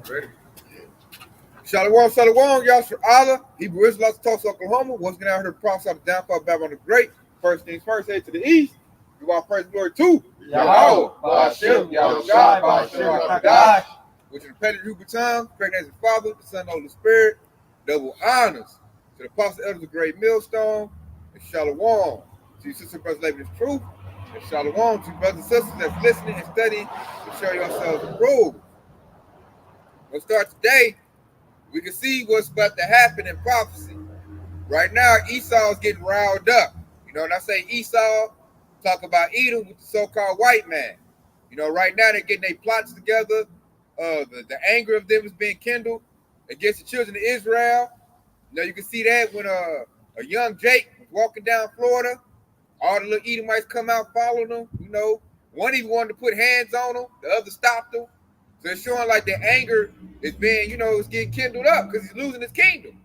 Ready? Shalom, shalom, Yasser Allah, Hebrew Israelites, Tulsa, Oklahoma. Once again, out here to prophesy the downfall of Babylon the Great. First things first, head to the east. Give our praise and glory to Yahweh, Ba'ashem, Yahushai, Ba'ashem, Hakadash. which is the petty Hebrew tongue, great as the Father, the Son, and the Holy Spirit. Double honors to the apostle elders of the great millstone, and shalom to you sister brothers living this truth, and shalom to you brothers and sisters that's listening and studying to show yourselves approved. We'll start today. We can see what's about to happen in prophecy. Right now, Esau is getting riled up. You know, when I say Esau, talk about Edom with the so-called white man. You know, right now they're getting their plots together. The anger of them is being kindled against the children of Israel. You know, you can see that when a young Jake was walking down Florida, all the little Edomites come out following him. You know, one even wanted to put hands on him, the other stopped him. So it's showing like their anger is being, it's getting kindled up because he's losing his kingdom.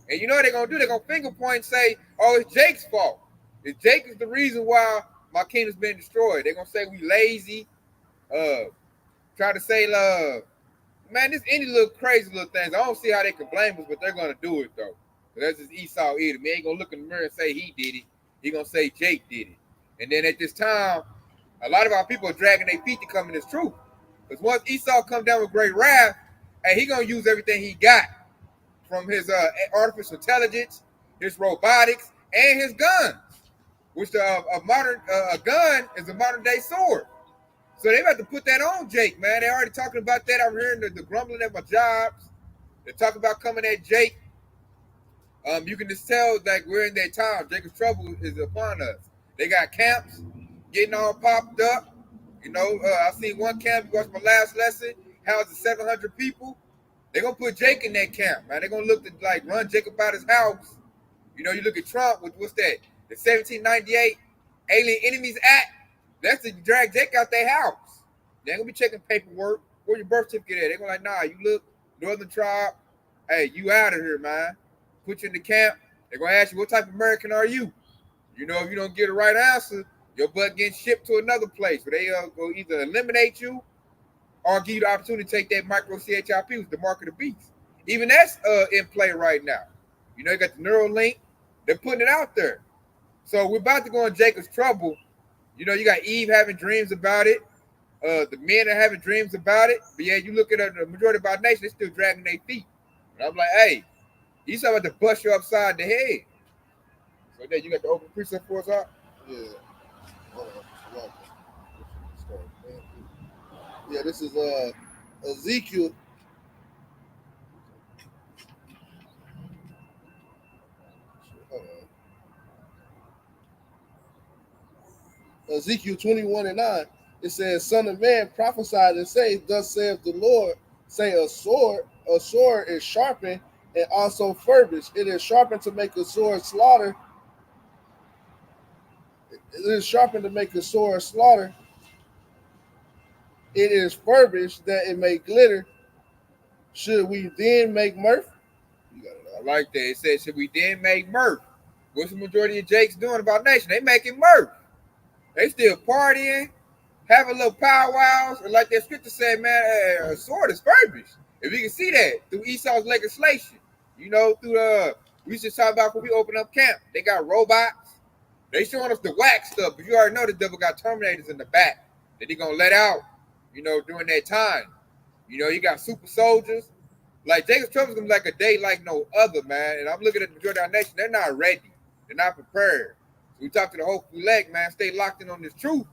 And you know what they're going to do? They're going to finger point and say, oh, it's Jake's fault. If Jake is the reason why my kingdom's been destroyed. They're going to say we lazy. Try to say, man, this any little crazy little things. I don't see how they can blame us, but they're going to do it, though. That's just Esau Edom. He ain't going to look in the mirror and say he did it. He's going to say Jake did it. And then at this time, a lot of our people are dragging their feet to come in this truth. Because once Esau comes down with great wrath, hey, he going to use everything he got from his artificial intelligence, his robotics, and his guns, which a gun is a modern-day sword. So they have to put that on Jake, man. They're already talking about that. I'm hearing the grumbling at my jobs. They're talking about coming at Jake. You can just tell that we're in that time. Jacob's trouble is upon us. They got camps getting all popped up. I seen one camp, watched my last lesson, houses 700 people. They're going to put Jake in that camp, man. They're going to look to, run Jacob out his house. You look at Trump with, what's that? The 1798 Alien Enemies Act. That's to drag Jake out their house. They're going to be checking paperwork. Where's your birth certificate at? They're going to nah, you look, Northern Tribe. Hey, you out of here, man. Put you in the camp. They're going to ask you, what type of American are you? If you don't get the right answer, your butt getting shipped to another place where they go either eliminate you or give you the opportunity to take that micro CHIP, which is the mark of the beast. Even that's in play right now. You got the Neuralink. They're putting it out there. So we're about to go in Jacob's trouble. You got Eve having dreams about it. The men are having dreams about it. But yeah, you look at the majority of our nation, they're still dragging their feet. And I'm like, hey, Esau about to bust you upside the head. So then you got the open precept for us out? Yeah. Yeah, this is Ezekiel. Ezekiel 21:9. It says, "Son of man, prophesy and say, thus saith the Lord, say a sword is sharpened and also furbished. It is sharpened to make a sword slaughter. It is sharpened to make a sword slaughter. It is furbished that it may glitter. Should we then make mirth?" I like that. It says, should we then make mirth? What's the majority of Jakes doing about nation? They making mirth. They still partying, having little powwows, and like that scripture said, man, a sword is furbished. If we can see that through Esau's legislation, through we should talk about when we open up camp. They got robots. They showing us the whack stuff, but you already know the devil got Terminators in the back that he gonna let out, during that time. You got super soldiers. Like Jacob's trouble is gonna be like a day like no other, man. And I'm looking at the majority of our nation, they're not ready. They're not prepared. So we talk to the whole elect, man, stay locked in on this truth.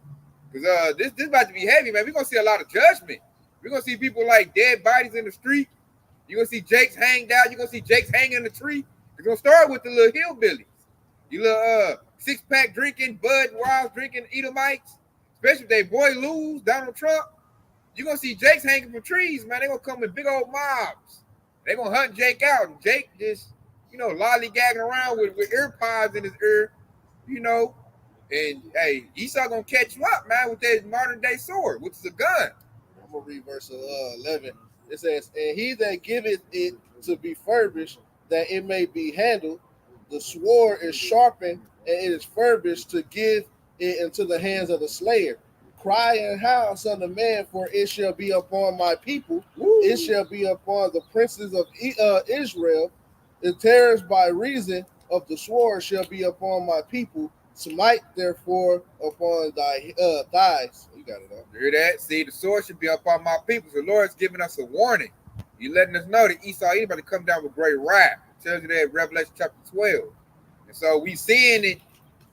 Because this about to be heavy, man. We're gonna see a lot of judgment. We're gonna see people like dead bodies in the street. You're gonna see Jakes hanged out, you're gonna see Jakes hanging in the tree. It's gonna start with the little hillbillies. You little six-pack drinking, Bud Wild drinking Edomites, especially if they boy lose, Donald Trump. You're gonna see Jakes hanging from trees, man. They're gonna come in big old mobs. They're gonna hunt Jake out, and Jake just, lollygagging around with ear pods in his ear, and hey, Esau gonna catch you up, man, with that modern day sword, which is a gun. I'm gonna read verse 11. It says, "And he that giveth it to be furbished, that it may be handled, the sword is sharpened, and it is furbished to give it into the hands of the slayer. Cry and howl, son of man, for it shall be upon my people. Woo. It shall be upon the princes of Israel. The terrors by reason of the sword shall be upon my people. Smite therefore upon thy thighs. You got it up. You hear that? See, the sword should be upon my people. The Lord's giving us a warning. He's letting us know that Esau is about to come down with great wrath. It tells you that in Revelation chapter 12. And so we seeing it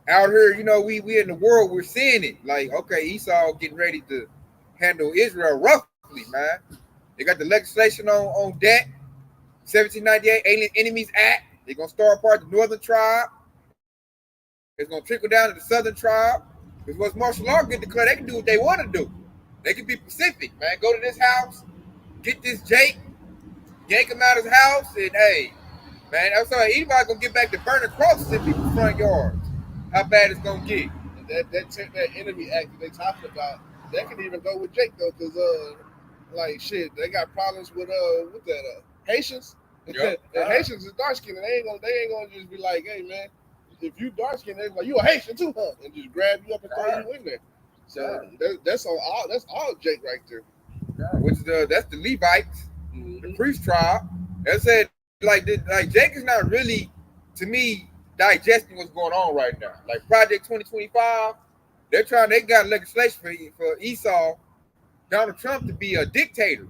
out here, you know, we in the world, we're seeing it. Like, okay, Esau getting ready to handle Israel roughly, man. They got the legislation on deck, 1798 Alien Enemies Act. They're going to start apart the northern tribe. It's going to trickle down to the southern tribe. Because once martial law get declared, they can do what they want to do. They can be Pacific, man. Go to this house, get this Jake, yank him out of his house, and hey, man, I'm sorry, anybody's going to get back to burning crosses in people's front yards. How bad it's going to get. That enemy act that they talking about, that can even go with Jake though, because like shit, they got problems with Haitians. Yep. And Haitians is dark skinned, and they ain't gonna just be like, hey man, if you dark skinned, they're like, you a Haitian too, huh? And just grab you up and throw you in there. So that's all Jake right there. Which is that's the Levites, the priest tribe. As I said, like Jake is not really, to me, digesting what's going on right now. Like Project 2025, they got legislation for Esau, Donald Trump, to be a dictator.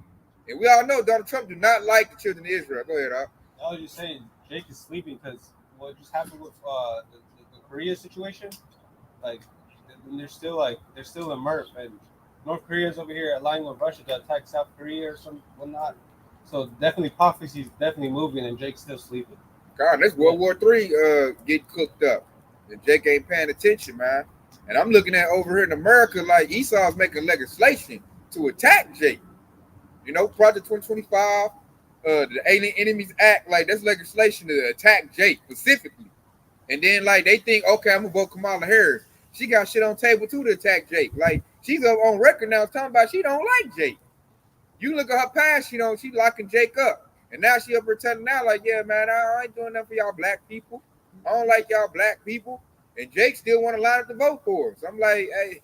And we all know Donald Trump do not like the children of Israel. Go ahead, Al. I was just saying, Jake is sleeping because what just happened with the Korea situation, like they're still in Murph, and North Korea's over here aligning with Russia to attack South Korea or some whatnot. So definitely prophecy's definitely moving, and Jake's still sleeping. God, that's World War III getting cooked up. And Jake ain't paying attention, man. And I'm looking at over here in America, like Esau's making legislation to attack Jake. You know, Project 2025, the Alien Enemies Act, like that's legislation to attack Jake specifically. And then like they think, okay, I'm gonna vote Kamala Harris. She got shit on table too to attack Jake. Like she's up on record now talking about she don't like Jake. You look at her past, you know, she locking Jake up. And now she up here telling now, like, yeah, man, I ain't doing nothing for y'all black people. I don't like y'all black people. And Jake still want to line up to vote for us. I'm like, hey,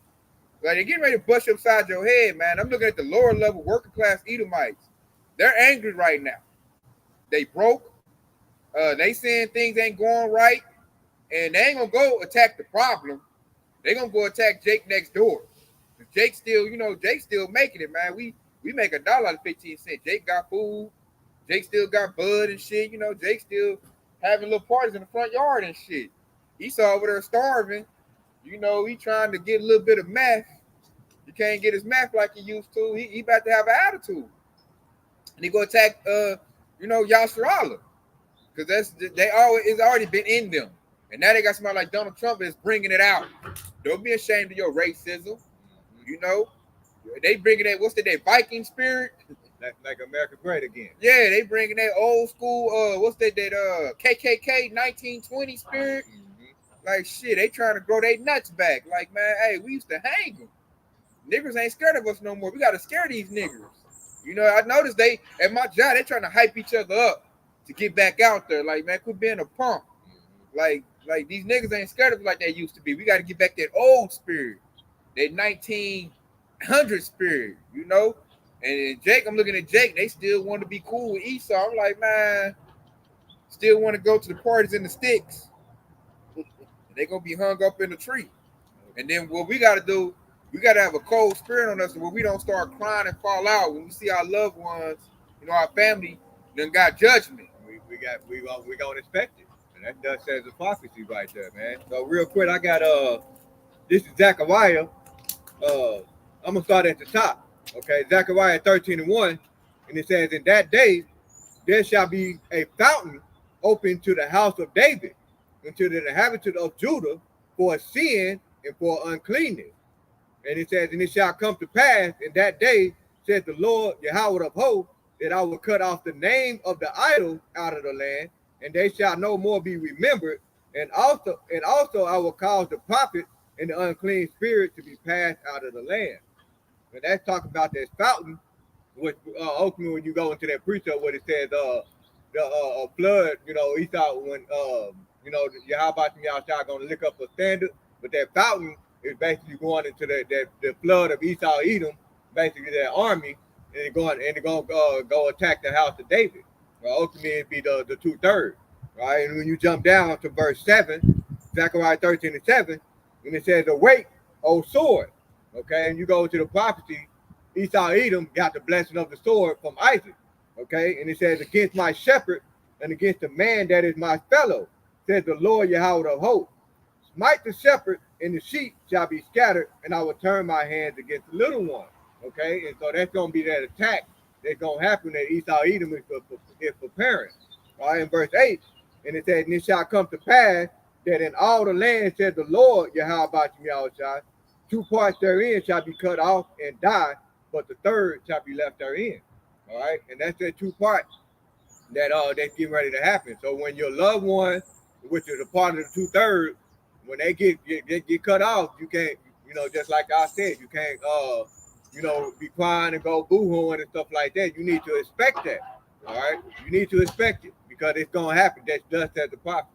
like they're getting ready to bust upside your head, man. I'm looking at the lower level working class Edomites. They're angry right now. They broke. They saying things ain't going right. And they ain't gonna go attack the problem. They gonna go attack Jake next door. Jake still, you know, Jake still making it, man. We make $1 out of 15 cents. Jake got food. Jake still got bud and shit. You know, Jake still having little parties in the front yard and shit. Esau over there starving. You know, he trying to get a little bit of meth. He can't get his meth like he used to. He about to have an attitude. And he go attack, you know, Yasserallah. Because it's already been in them. And now they got somebody like Donald Trump that's bringing it out. Don't be ashamed of your racism. You know, they bringing that, that Viking spirit. Like America great again. Yeah, they bringing that old school, KKK 1920 spirit. Mm-hmm. Like shit, they trying to grow their nuts back. Like, man, hey, we used to hang them. Niggers ain't scared of us no more. We got to scare these niggers. You know, I noticed they, at my job, they trying to hype each other up to get back out there. Like, man, quit being a punk. Like these niggas ain't scared of us like they used to be. We got to get back that old spirit, that 1900 spirit, you know? And Jake, I'm looking at Jake, they still want to be cool with Esau. I'm like, man, still want to go to the parties in the sticks. They going to be hung up in the tree. And then what we got to do, we got to have a cold spirit on us where we don't start crying and fall out when we see our loved ones, you know, our family, then got judgment. We gonna expect it. And that does says a prophecy right there, man. So real quick, I got this is Zechariah. I'm gonna start at the top. Okay, Zechariah 13:1, and it says, in that day there shall be a fountain open to the house of David and to the inhabitants of Judah for sin and for uncleanness. And it says, and it shall come to pass in that day, said the Lord Yahweh of hosts, that I will cut off the name of the idol out of the land, and they shall no more be remembered. And also I will cause the prophet and the unclean spirit to be passed out of the land. And that's talking about this fountain, which ultimately when you go into that precept where it says the flood, you know, he thought when you know, Yahweh and Yahshua gonna lick up a standard, but that fountain is basically going into the flood of Esau Edom, basically their army, and they're going go attack the house of David. Well, ultimately it'd be the 2/3, right? And when you jump down to verse 7, Zechariah 13:7, when it says, "Awake, O sword," okay, and you go to the prophecy, Esau Edom got the blessing of the sword from Isaac, okay, and it says, "Against my shepherd and against the man that is my fellow, says the Lord Yahweh of hosts. Smite the shepherd, and the sheep shall be scattered, and I will turn my hands against the little one." Okay, and so that's going to be that attack that's going to happen that Esau Edom is preparing. All right, in verse 8, and it says, "And it shall come to pass that in all the land, says the Lord Yahweh Yahushua, 2 parts therein shall be cut off and die, but the third shall be left therein." All right, and that's the 2 parts that that's getting ready to happen. So when your loved one, which is a part of the 2/3, when they get cut off, you can't, just like I said, you can't be crying and go boo-hooing and stuff like that. You need to expect that. All right, you need to expect it because it's gonna happen. That's just as the prophecy.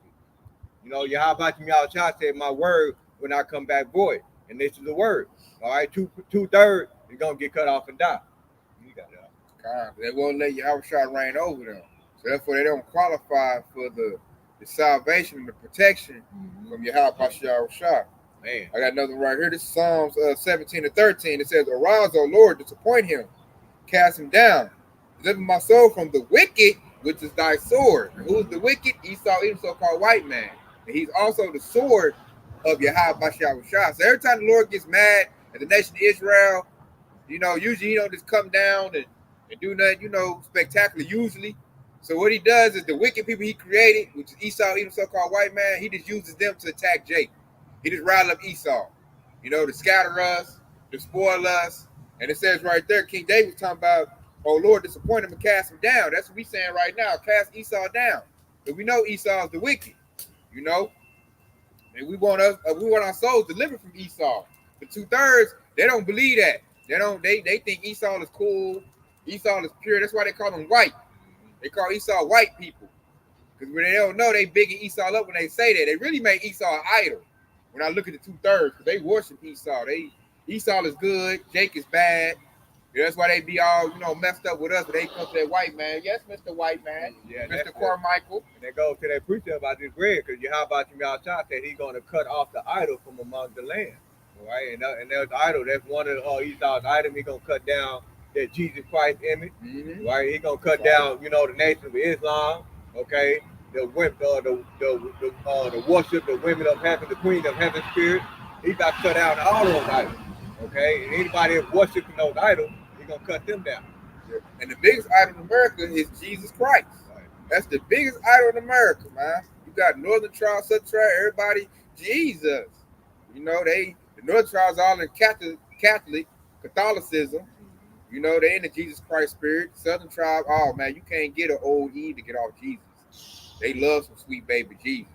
Yahweh Yahushua said, "My word will not come back void," and this is the word. All right, 2/3 is gonna get cut off and die. You got that. God, they won't let Yahushua reign over them. So therefore, they don't qualify for the salvation and the protection from Yahweh Yahushua. Man, I got another right here. This is Psalms 17:13. It says, "Arise, O Lord, disappoint him, cast him down, deliver my soul from the wicked, which is thy sword." And who's the wicked? Esau, Edom, so-called white man. And he's also the sword of Yahweh Yahushua. So every time the Lord gets mad at the nation of Israel, usually he don't just come down and do nothing, spectacular usually. So what he does is the wicked people he created, which is Esau, Edom, so-called white man, he just uses them to attack Jacob. He just riled up Esau, to scatter us, to spoil us. And it says right there, King David was talking about, "Oh Lord, disappoint him and cast him down." That's what we saying right now. Cast Esau down. But we know Esau is the wicked, and we want our souls delivered from Esau. The 2/3, they don't believe that. They think Esau is cool. Esau is pure. That's why they call them white. They call Esau white people. Because when they don't know, they bigging Esau up when they say that. They really make Esau an idol. When I look at the 2/3, because they worship Esau. Esau is good, Jake is bad. That's why they be all, messed up with us. But they come to that white man. Yes, Mr. White Man. Yeah, Mr. Carmichael. And they go to that precept I just read, because Yahweh Yahushua said he's going to cut off the idol from among the land. All right, and there's the idol. That's one of Esau's items. He's going to cut down that Jesus Christ image. Right? He's going to cut down, the nation of Islam. Okay? The worship, the women of heaven, the queen of heaven spirit. He's about to cut down all those idols. Okay? And anybody that's worshiping those idols, he's going to cut them down. And the biggest idol in America is Jesus Christ. Right. That's the biggest idol in America, man. You got Northern Tribe, Southern Tribe, everybody, Jesus. The Northern Tribes all in Catholicism. They in the Jesus Christ spirit. Southern Tribe, oh man, you can't get an old Eve to get off Jesus. They love some sweet baby Jesus.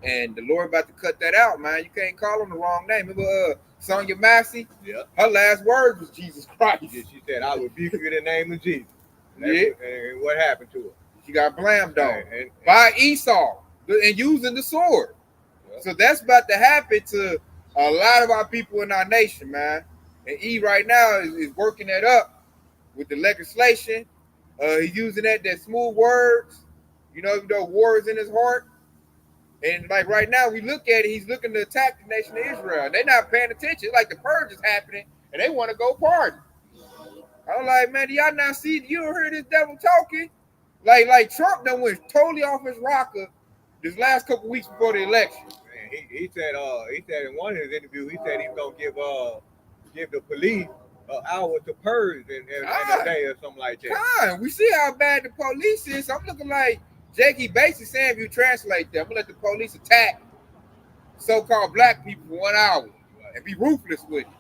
And the Lord about to cut that out, man. You can't call him the wrong name. Remember Sonia Massey? Yeah. Her last words was Jesus Christ. Yeah, she said, "I rebuke you in the name of Jesus." And what happened to her? She got blamed on by Esau and using the sword. Yeah. So that's about to happen to a lot of our people in our nation, man. And E right now is working that up with the legislation. He's using that smooth words. War is in his heart. And like right now, we look at it, he's looking to attack the nation of Israel. They're not paying attention. It's like the purge is happening, and they want to go party. I'm like, man, do y'all not see? You don't hear this devil talking? Like Trump done went totally off his rocker this last couple weeks before the election. Man, he said in one of his interviews, he said he was gonna give the police an hour to purge in a day or something like that. We see how bad the police is. I'm looking like Jakey basically saying, if you translate that, I'm gonna let the police attack so-called black people for 1 hour and be ruthless with it.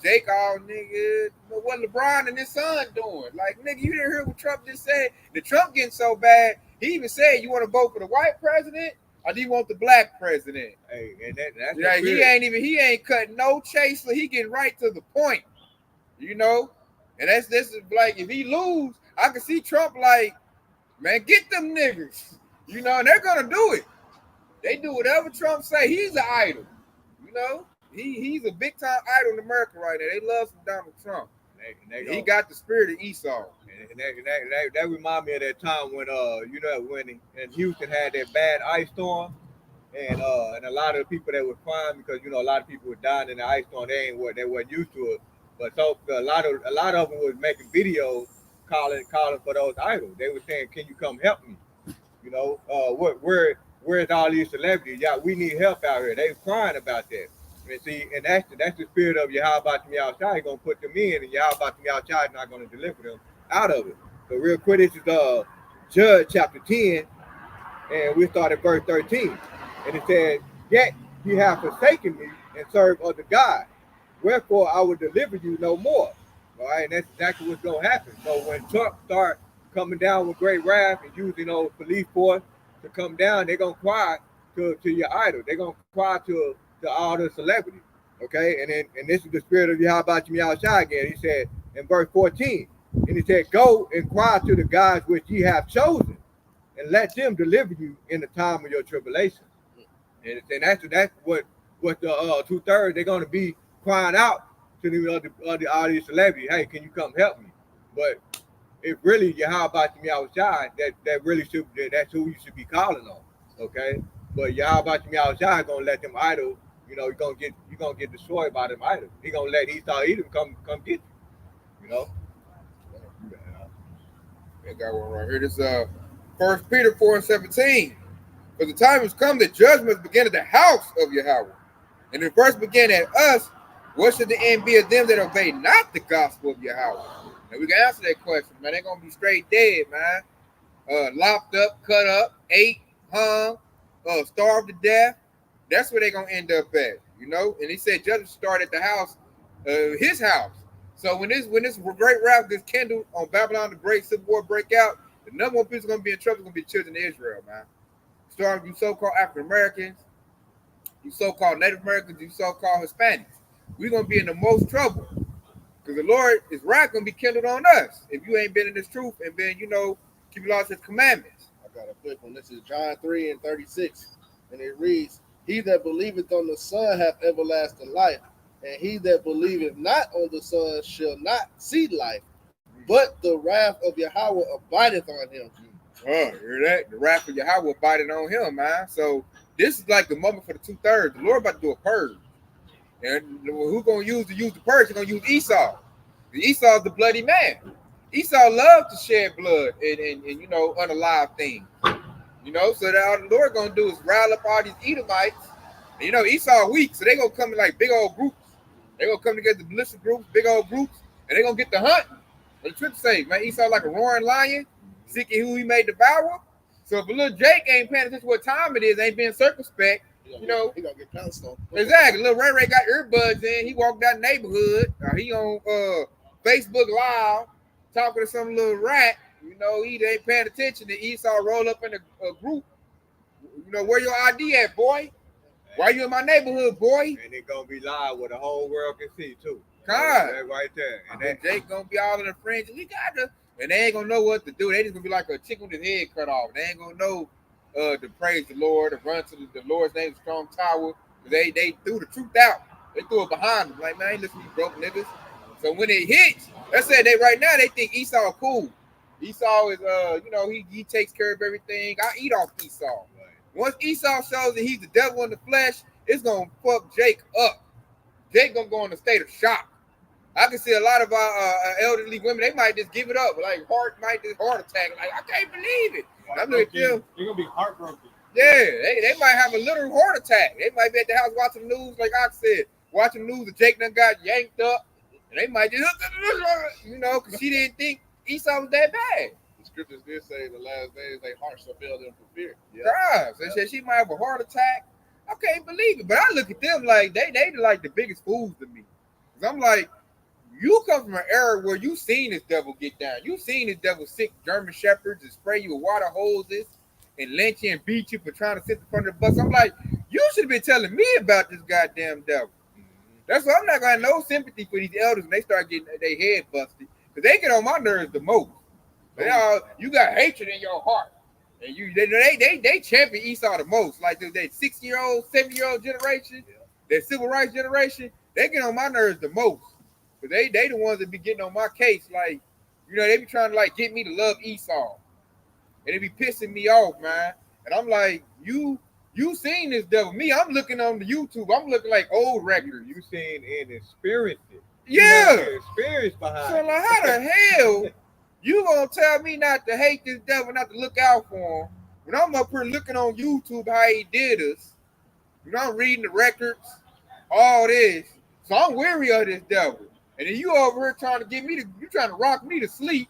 Jake, nigga, what LeBron and his son doing? Like, nigga, you didn't hear what Trump just said? The Trump getting so bad, he even said, you want to vote for the white president or do you want the black president? Hey, and that's he ain't cutting no chaser. He getting right to the point, And this is like, if he lose, I can see Trump like, man, get them niggas, and they're gonna do it. They do whatever Trump say. He's an idol, he's a big time idol in America right now. They love some Donald Trump. And He got the spirit of Esau. And that remind me of that time when when in Houston had that bad ice storm, and a lot of people that were crying because a lot of people were dying in the ice storm. They weren't used to it. But so a lot of them was making videos calling for those idols. They were saying, "Can you come help me?" Where's all these celebrities? Yeah, we need help out here. They were crying about that. And see, and that's the spirit of Yahweh outside. He's gonna put them in, and Yahweh outside not gonna deliver them out of it. So real quick, this is Judge chapter 10, and we start at verse 13. And it says, "Yet ye have forsaken me and served other gods. Wherefore I will deliver you no more." All right, and that's exactly what's gonna happen. So when Trump start coming down with great wrath and using those police force to come down, they're gonna cry to your idol. They're gonna cry to all the celebrities. Okay, and this is the spirit of Yahweh outside again. He said in verse 14, and he said, "Go and cry to the gods which ye have chosen, and let them deliver you in the time of your tribulation." And that's what the 2/3 they're gonna be crying out to the all these celebrities. Hey, can you come help me? But if really Yahweh outside, that really should that's who you should be calling on. Okay, but Yahweh outside gonna let them idols. You're gonna get destroyed by them idols. He gonna let Esau Edom come get you. I got one right here. This 1 Peter 4:17. For the time has come that judgment begin at the house of Yahweh. And it first began at us. What should the end be of them that obey not the gospel of Yahweh? And we can answer that question, man. They're gonna be straight dead, man. Locked up, cut up, ate, hung, starved to death. That's where they're gonna end up at, And he said judgment start at the house, his house. So when this great wrath gets kindled on Babylon, the great civil war break out, the number one people gonna be in trouble is gonna be children of Israel, man. Starting you so-called African Americans, you so-called Native Americans, you so-called Hispanics. We're gonna be in the most trouble because the Lord is wrath gonna be kindled on us if you ain't been in this truth and been, keeping all his commandments. I got a quick one. This is John 3:36, and it reads, "He that believeth on the Son hath everlasting life, and he that believeth not on the Son shall not see life, but the wrath of Yahweh abideth on him." Hear that? The wrath of Yahweh abided on him, man. So this is like the moment for the 2/3. The Lord about to do a purge. And who's going to use the purge? He's going to use Esau. Esau is the bloody man. Esau loves to shed blood and unalive things. So that all the Lord going to do is rile up all these Edomites. And, Esau weak, so they're going to come in like big old groups. They're going to come together, militia groups, big old groups, and they're going to get the hunt. But the scripture say, man, Esau like a roaring lion, seeking who he may devour. So if a little Jake ain't paying attention to what time it is, ain't being circumspect, he gonna get pounced on. Exactly. Little Ray got earbuds in. He walked down the neighborhood. He on Facebook Live talking to some little rat. He ain't paying attention. The Esau roll up in a group. Where your ID at, boy? Why you in my neighborhood, boy? And it gonna be live where the whole world can see too. God, that right there. And then Jake gonna be all in the fringe. We got to, and they ain't gonna know what to do. They just gonna be like a chicken with his head cut off. They ain't gonna know to praise the Lord, to run to the Lord's name, the strong tower. They threw the truth out. They threw it behind them. Like, man, ain't listen to you broke niggas. So when it hits, let's say they think Esau cool. Esau is he takes care of everything. I eat off Esau. Right. Once Esau shows that he's the devil in the flesh, it's gonna fuck Jake up. Jake gonna go in a state of shock. I can see a lot of our elderly women, they might just give it up. Like heart attack. Like, I can't believe it. I'm looking at them. You're gonna be heartbroken. Yeah, they might have a little heart attack. They might be at the house watching the news, like I said, watching the news and Jake done got yanked up. And they might just, because she didn't think Esau was that bad. The scriptures did say the last days their hearts shall fail them for fear. Yeah. So said she might have a heart attack. I can't believe it. But I look at them like they like the biggest fools to me. Because I'm like, you come from an era where you seen this devil get down. You seen this devil sick German shepherds and spray you with water hoses and lynch you and beat you for trying to sit in front of the bus. I'm like, you should have been telling me about this goddamn devil. That's why I'm not gonna have no sympathy for these elders when they start getting their head busted. Because they get on my nerves the most. You got hatred in your heart. And they champion Esau the most. Like that 6-year-old, 7-year-old generation. that civil rights generation, they get on my nerves the most. Cause they the ones that be getting on my case. Like, you know, they be trying to like get me to love Esau. And it be pissing me off, man. And I'm like, you seen this devil. Me, I'm looking on the YouTube. I'm looking like old records. You seen and experienced it. Yeah. You have the experience behind So it. like, how the hell you gonna tell me not to hate this devil, not to look out for him? When I'm up here looking on YouTube how he did us, you know, I'm reading the records, all this. So I'm weary of this devil. And then you over here trying to get me to, you trying to rock me to sleep,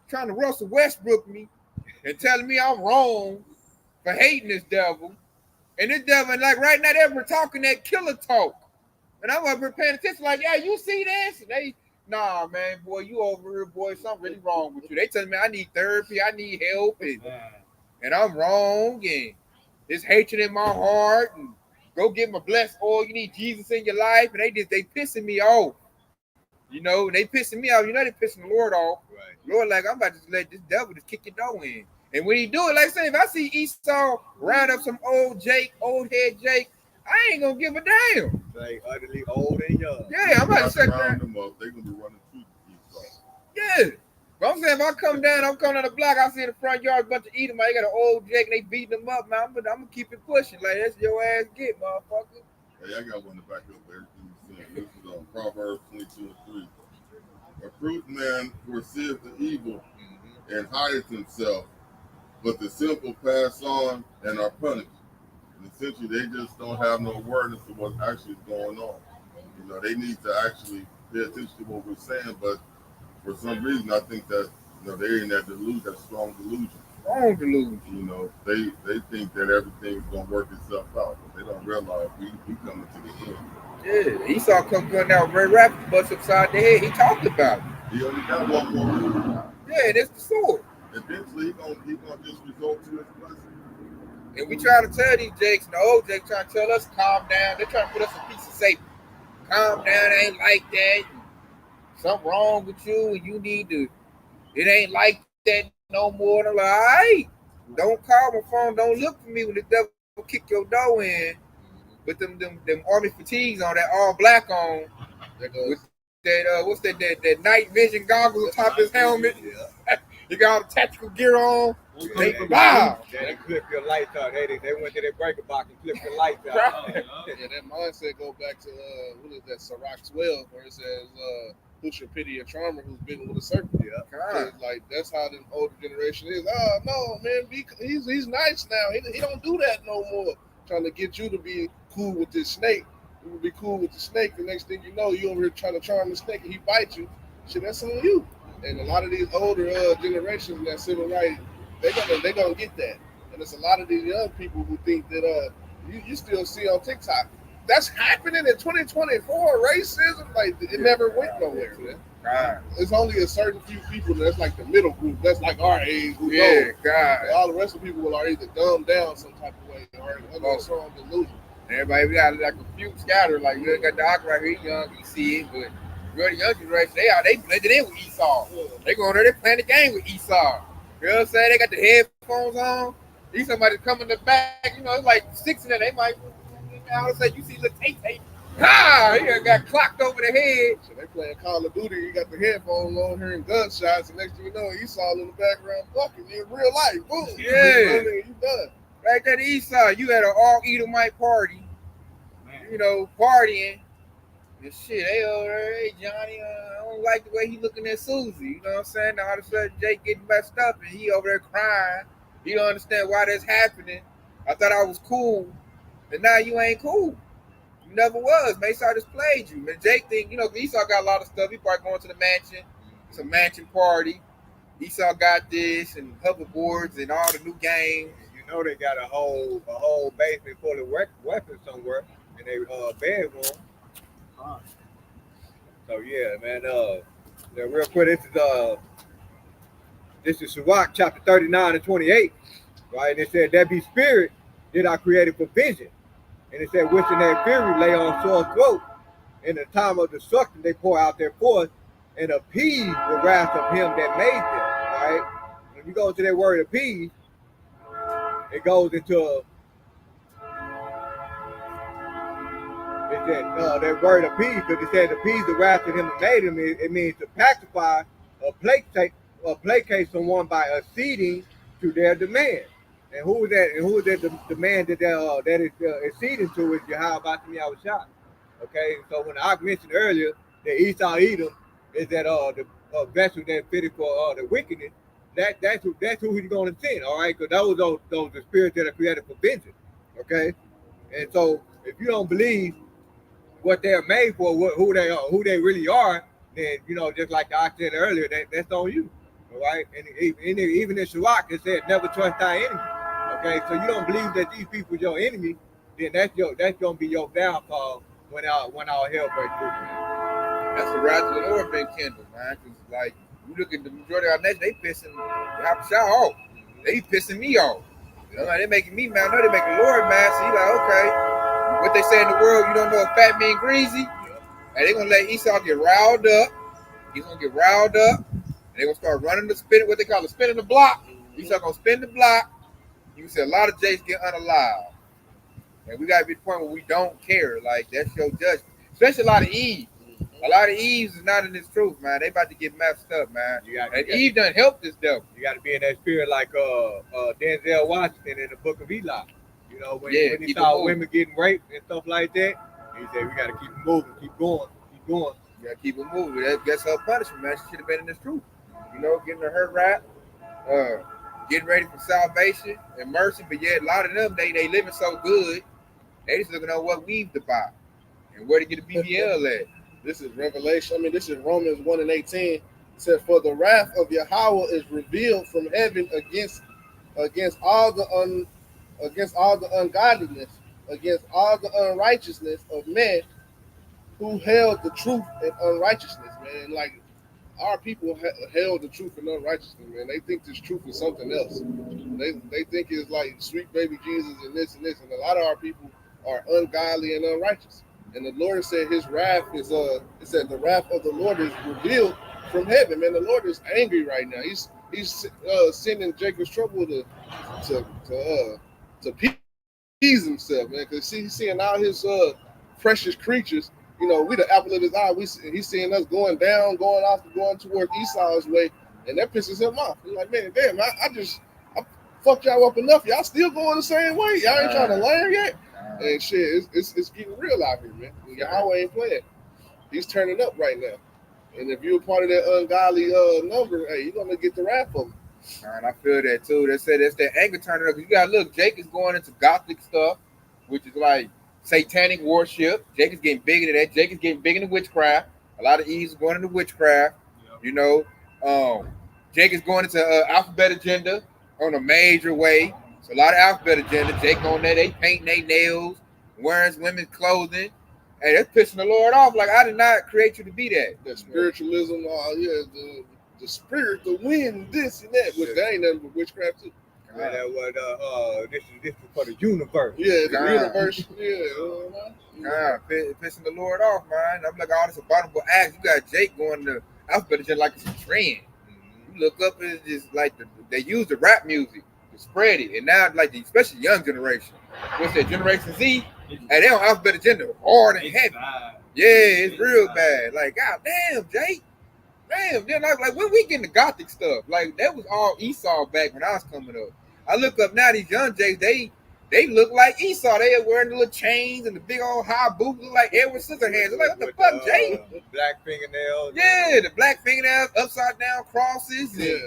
trying to Russell Westbrook me, and telling me I'm wrong for hating this devil. And this devil, like right now, they're talking that killer talk. And I'm up here paying attention, like, yeah, you see this? And they, nah, man, boy, you over here, boy, something really wrong with you. They telling me I need therapy, I need help, and I'm wrong, and there's hatred in my heart, and go get my blessed oil. You need Jesus in your life, and they pissing me off. You know, they pissing me off. You know, they pissing the Lord off. Right. Lord, like, I'm about to let this devil just kick your door in. And when he do it, like I say, if I see Esau round up some old head Jake, I ain't gonna give a damn. Like utterly old and young. Yeah, I'm about to shut round down. them up. They're gonna be running through Esau. Yeah. But I'm saying if I come down the block, I see in the front yard a bunch of Edomite, they got an old Jake and they beating them up, man. I'm gonna keep it pushing. Like, that's your ass get, motherfucker. Hey, I got one to back up everything you're saying. This is on Proverbs 22:3. A prudent man foreseeth the evil and hideth himself, but the simple pass on and are punished. And essentially, they just don't have no awareness of what's actually going on. You know, they need to actually pay attention to what we're saying, but for some reason, I think that, you know, they're in that delusion, that strong delusion. Strong delusion. You know, they think that everything's gonna work itself out, but they don't realize we coming to the end. Yeah, Esau come gun down very rapid, bust upside the head. He talked about it. He only got one more. Yeah, that's the sword. Eventually, he gonna just resort to his blessing. And we trying to tell these Jakes, and the old Jakes trying to tell us calm down. They're trying to put us in peace and safety. Calm down, ain't like that. Something wrong with you, and you need to. It ain't like that no more. And I'm like, all right, don't call my phone. Don't look for me when the devil kick your door in. With them army fatigues on, that all black on. With that what's that night vision goggles on top of his helmet. Yeah. He got all the tactical gear on. Wow. They clip your lights out. They went to their breaker box and clipped your lights out. Yeah, that mindset go back to what is that, Sirach 12, where it says, "Who should pity a charmer who's bitten with a serpent?" Yeah. Like that's how the older generation is. Oh no, man, he's nice now. He don't do that no more. Trying to get you to be cool with this snake. You will be cool with the snake. The next thing you know, you over here trying to charm the snake and he bites you. Shit, that's on you. And a lot of these older generations that civil rights, they gonna get that. And there's a lot of these young people who think that you still see on TikTok. That's happening in 2024. Racism, like it never went nowhere, man. God. It's only a certain few people that's like the middle group. That's like our age. Who Yeah, know. God. All the rest of the people are either dumbed down some type of way or under a strong delusion. Everybody we got like a few scattered. Like you got the Doc right here, he young, he see it, but really young generation, they blended in with Esau. They go in there, they playing the game with Esau. You know what I'm saying? They got the headphones on. These somebody come in the back, you know, it's like six of them. They might, all of a sudden you see little tape. Ah, he got clocked over the head. So they playing Call of Duty. You got the headphones on, hearing gunshots, and next thing you know, Esau in the background fucking in real life. Boom. Yeah. You done. Right there, the Esau, you had an all Edomite party, you know, partying. And shit, hey, over there, hey, Johnny, I don't like the way he looking at Susie. You know what I'm saying? Now all of a sudden, Jake getting messed up, and he over there crying. You don't understand why that's happening. I thought I was cool, and now you ain't cool. You never was. Man, Esau just played you. Man, Jake think, you know, Esau got a lot of stuff. He probably going to the mansion, some mansion party. Esau got this and hoverboards and all the new games. You know they got a whole basement full of weapons somewhere in their bedroom. So yeah, man. Yeah, real quick, this is Sirach chapter 39 and 28, right? And it said, "There be spirit that I created for vision." And it said, "Which in their fury lay on sore throat. In the time of destruction, they pour out their force and appease the wrath of him that made them." Right? When you go to that word appease, it goes into that word appease, because it says appease the wrath of him that made him. It means to pacify or placate someone by acceding to their demand. And who is that? And who is that? The man that is acceding to is Jehovah Shah. Okay, so when I mentioned earlier that Esau Edom is that the vessel that fitted for the wickedness, that's who he's going to send. All right, because those the spirits that are created for vengeance. Okay, and so if you don't believe what they're made for, who they are, who they really are, then just like I said earlier, that's on you. All right, and even in Sirach it said never trust thy enemy. Okay, so you don't believe that these people are your enemy, then that's gonna be your downfall when our hell breaks through. That's the wrath of the Lord been kindled, man. Because like you look at the majority of our nation, they pissing Yahweh off. They pissing me off. Like, they making me mad. I know they making the Lord mad. So you like, okay, what they say in the world, you don't know if fat mean greasy. And they gonna let Esau get riled up. He's gonna get riled up. And they gonna start running the spin, what they call the spinning the block. Esau gonna spin the block. You can see a lot of Jays get unalive. And we gotta be at the point where we don't care. Like that's your judgment. Especially a lot of Eve. A lot of Eves is not in this truth, man. They about to get messed up, man. And Eve done help this devil. You got to be in that spirit like Denzel Washington in the Book of Eli. When he saw women getting raped and stuff like that, he said, we got to keep it moving, keep going. You got to keep it moving. That's her punishment, man. She should have been in this truth. Getting her rap, getting ready for salvation and mercy. But yet, a lot of them, they living so good, they just looking at what we've to buy and where to get the BBL at. This is Revelation. This is Romans 1:18. It said, for the wrath of Yahweh is revealed from heaven against all the ungodliness, against all the unrighteousness of men who held the truth and unrighteousness, man. Like our people held the truth and unrighteousness, man. They think this truth is something else. They think it's like sweet baby Jesus and this, and a lot of our people are ungodly and unrighteous. And the Lord said his wrath is it said the wrath of the Lord is revealed from heaven. Man, the Lord is angry right now. He's sending Jacob's trouble to appease himself, man, because he's seeing all his precious creatures. We the apple of his eye. He's seeing us going down, going towards Esau's way, and that pisses him off. He's like, man, damn, I fucked y'all up enough. Y'all still going the same way. Y'all ain't trying to learn yet. And shit, it's getting real out here, man. Yahweh ain't playing. He's turning up right now. And if you're a part of that ungodly number, hey, you're gonna get the wrath of him. And I feel that too. They said that's that anger turning up. You gotta look, Jake is going into Gothic stuff, which is like satanic worship. Jake is getting big into that. Jake is getting big into witchcraft. A lot of Eve's going into witchcraft. Yep. Jake is going into alphabet agenda on a major way. So a lot of alphabet agenda. Jake on there, they painting their nails, wearing women's clothing. Hey, that's pissing the Lord off. Like, I did not create you to be that. The spiritualism, the spirit, the wind, this and that. Which that ain't nothing but witchcraft too. This is for the universe. Yeah, the universe. Yeah. Pissing the Lord off, man. I'm like, all this abominable acts. You got Jake going to alphabet agenda like it's a trend. You look up, and it's just like they use the rap music to spread it. And now, like, especially young generation. What's that, Generation Z? Hey, they on alphabet agenda hard and heavy. Yeah, it's real bad. Like, god damn, Jake. Damn, then like when we getting the Gothic stuff, like that was all Esau back when I was coming up. I look up now, these young Jakes, they look like Esau. They are wearing the little chains and the big old high boots, look like Edward Scissorhands. They're like, what the fuck, Jake? Black fingernails. Yeah, the black fingernails, upside down crosses. Yeah.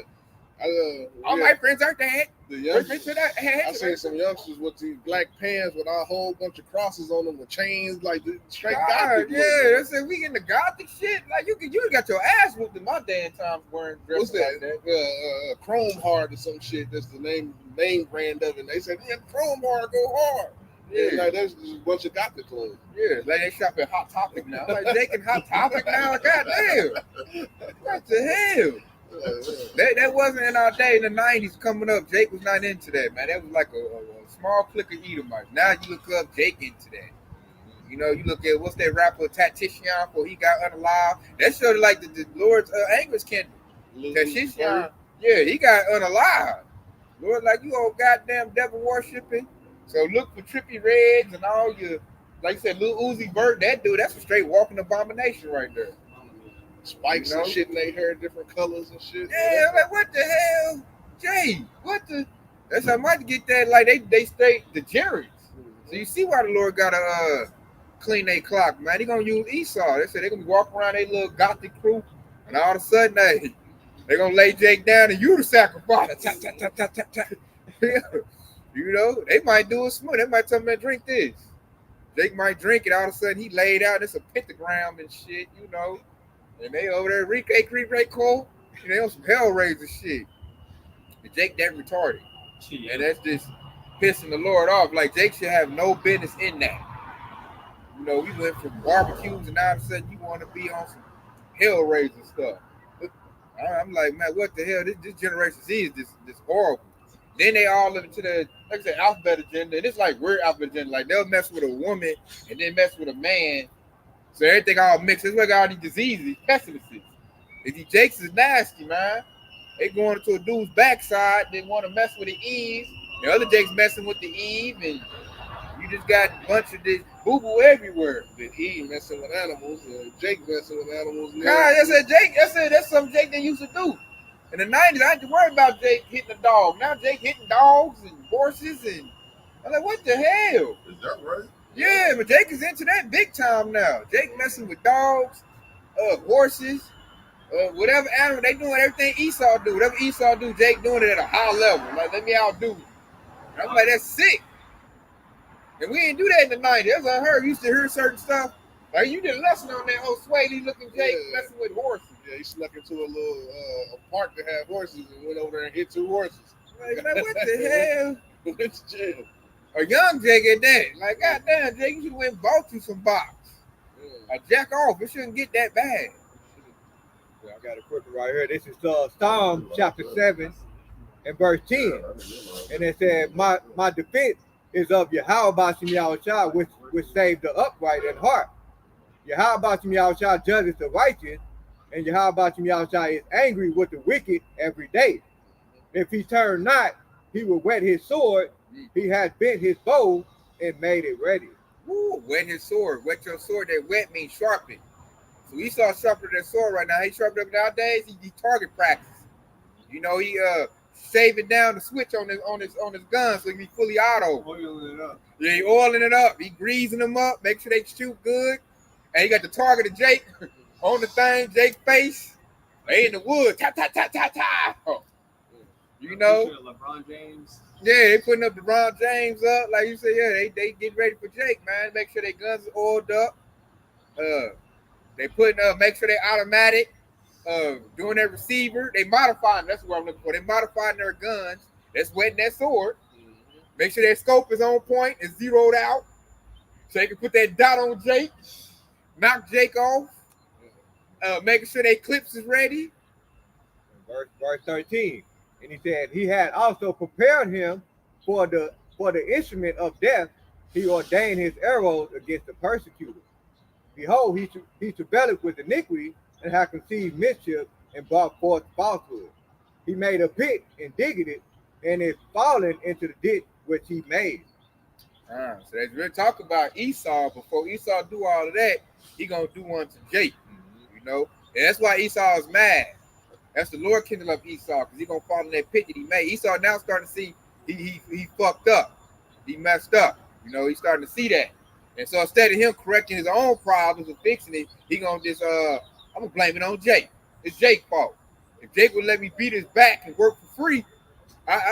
All my friends aren't that. The youngsters, I seen some youngsters with these black pants with a whole bunch of crosses on them with chains, like straight Gothic. Yeah, they said we getting the Gothic shit. Like you got your ass whooped in my day and times wearing dresses like that. Chrome Hard or some shit. That's the name brand of it. And they said, yeah, Chrome Hard go hard. Yeah, like there's a bunch of Gothic clothes. Yeah, like they shop at Hot Topic now. Like Jake and Hot Topic now. Like, goddamn, what the hell? That wasn't in our day in the 90s coming up. Jake was not into that, man. That was like a small clique of Edomites. Now you look up Jake into that. You look at what's that rapper Tactician before he got unalive. That showed like the Lord's anger is kindled. Tactician, yeah, he got unalive. Lord, like you old goddamn devil worshiping. So look for Trippy Reds and all your like you said, Lil Uzi Vert, that dude, that's a straight walking abomination right there. Spikes You know? and shit in their hair, different colors and shit. Yeah, like what the hell, Jay? What the? That's I might get that. Like they straight the Jerry's. So you see why the Lord gotta clean their clock, man. They gonna use Esau. They said they gonna be walking around their little gothic crew, and all of a sudden they gonna lay Jake down and you the sacrifice. Tap, tap, tap, tap, tap, tap. You know, they might do it smooth. They might tell me to drink this. Jake might drink it. All of a sudden he laid out. It's a pentagram and shit, you know. And they over there, Ray Cole, and they on some Hellraiser shit. And Jake that retarded. Yeah. And that's just pissing the Lord off. Like Jake should have no business in that. You know, we went from barbecues and all of a sudden you want to be on some Hellraiser stuff. I'm like, man, what the hell? This Generation Z is this horrible. Then they all live into the, like I said, alphabet agenda. And it's like weird alphabet agenda. Like they'll mess with a woman and then mess with a man. So everything all mixed. That's why I got all these diseases, these pestilences. And these Jakes is nasty, man. They going into a dude's backside. They want to mess with the Eve. The other Jake's messing with the Eve. And you just got a bunch of this boo-boo everywhere. The Eve messing with animals, Jake messing with animals. God, that's something Jake they used to do. In the 90s, I didn't worry about Jake hitting a dog. Now Jake hitting dogs and horses. And I'm like, what the hell? Is that right? Yeah, but Jake is into that big time now. Jake messing with dogs, horses, whatever animal. They doing everything Esau do. Whatever Esau do, Jake doing it at a high level. Like, let me outdo you. And I'm like, that's sick. And we didn't do that in the 90s. That's what I heard. We used to hear certain stuff. Like, you did a lesson on that old Swaley looking Jake messing with horses. Yeah, he snuck into a little a park that had horses and went over there and hit 2 horses. Like what the hell? Went to jail. A young Jake at that. Like, goddamn, Jake, you should have went and bought you some box. Yeah. A jack off. It shouldn't get that bad. Yeah, I got a quick one right here. This is Psalm chapter 7 and verse 10. And it said, My defense is of Yahweh Yahushua, which saved the upright in heart. Yahweh Yahushua judges the righteous, and Yahweh Yahushua is angry with the wicked every day. If he turn not, he will whet his sword. He has bent his bow and made it ready. Woo, wet his sword. Wet your sword. That wet means sharpen. So Esau sharpened that sword right now. He sharpened up nowadays. He target practice. You know, he shaving down the switch on his gun so he can be fully auto. Oiling it up. Yeah, he oiling it up. He greasing them up. Make sure they shoot good. And he got the target of Jake on the thing. Jake's face. They in the woods. Ta ta ta ta ta. Oh. You know. LeBron James. Yeah, they putting up LeBron James up. Like you said, yeah, they get ready for Jake, man. Make sure their guns are oiled up. They putting make sure they automatic. Doing their receiver. They modifying. That's what I'm looking for. They modifying their guns. That's wetting that sword. Make sure their scope is on point. It's zeroed out. So they can put that dot on Jake. Knock Jake off. Making sure their clips is ready. Verse 13. And he said, he had also prepared him for the instrument of death. He ordained his arrows against the persecutor. Behold, he travailed with iniquity and had conceived mischief and brought forth falsehood. He made a pit and digged it, and is fallen into the ditch which he made. So as we're talking about Esau, before Esau do all of that, he gonna do one to Jake. You know, and that's why Esau is mad. That's the Lord kindle up Esau, because he gonna fall in that pit that he made. Esau now starting to see he fucked up, he messed up. You know, he's starting to see that, and so instead of him correcting his own problems and fixing it, he gonna just I'm gonna blame it on Jake. It's Jake's fault. If Jake would let me beat his back and work for free,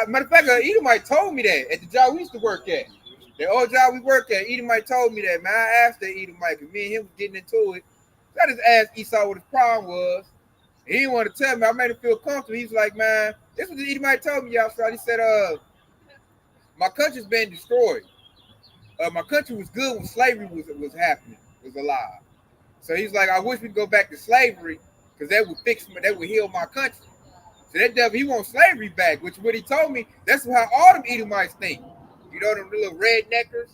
matter of fact, Edomite told me that at the job we used to work at. The old job we worked at, Edomite told me that, man. I asked that Edomite, because me and him was getting into it. So I just asked Esau what his problem was. He didn't want to tell me. I made him feel comfortable. He's like, man, this was the Edomite told me outside. He said, my country's been destroyed. My country was good when slavery was happening, was alive. So he's like, I wish we'd go back to slavery, because that would fix me, that would heal my country. So that devil, he wants slavery back, which what he told me, that's how all them Edomites think. You know, them little redneckers,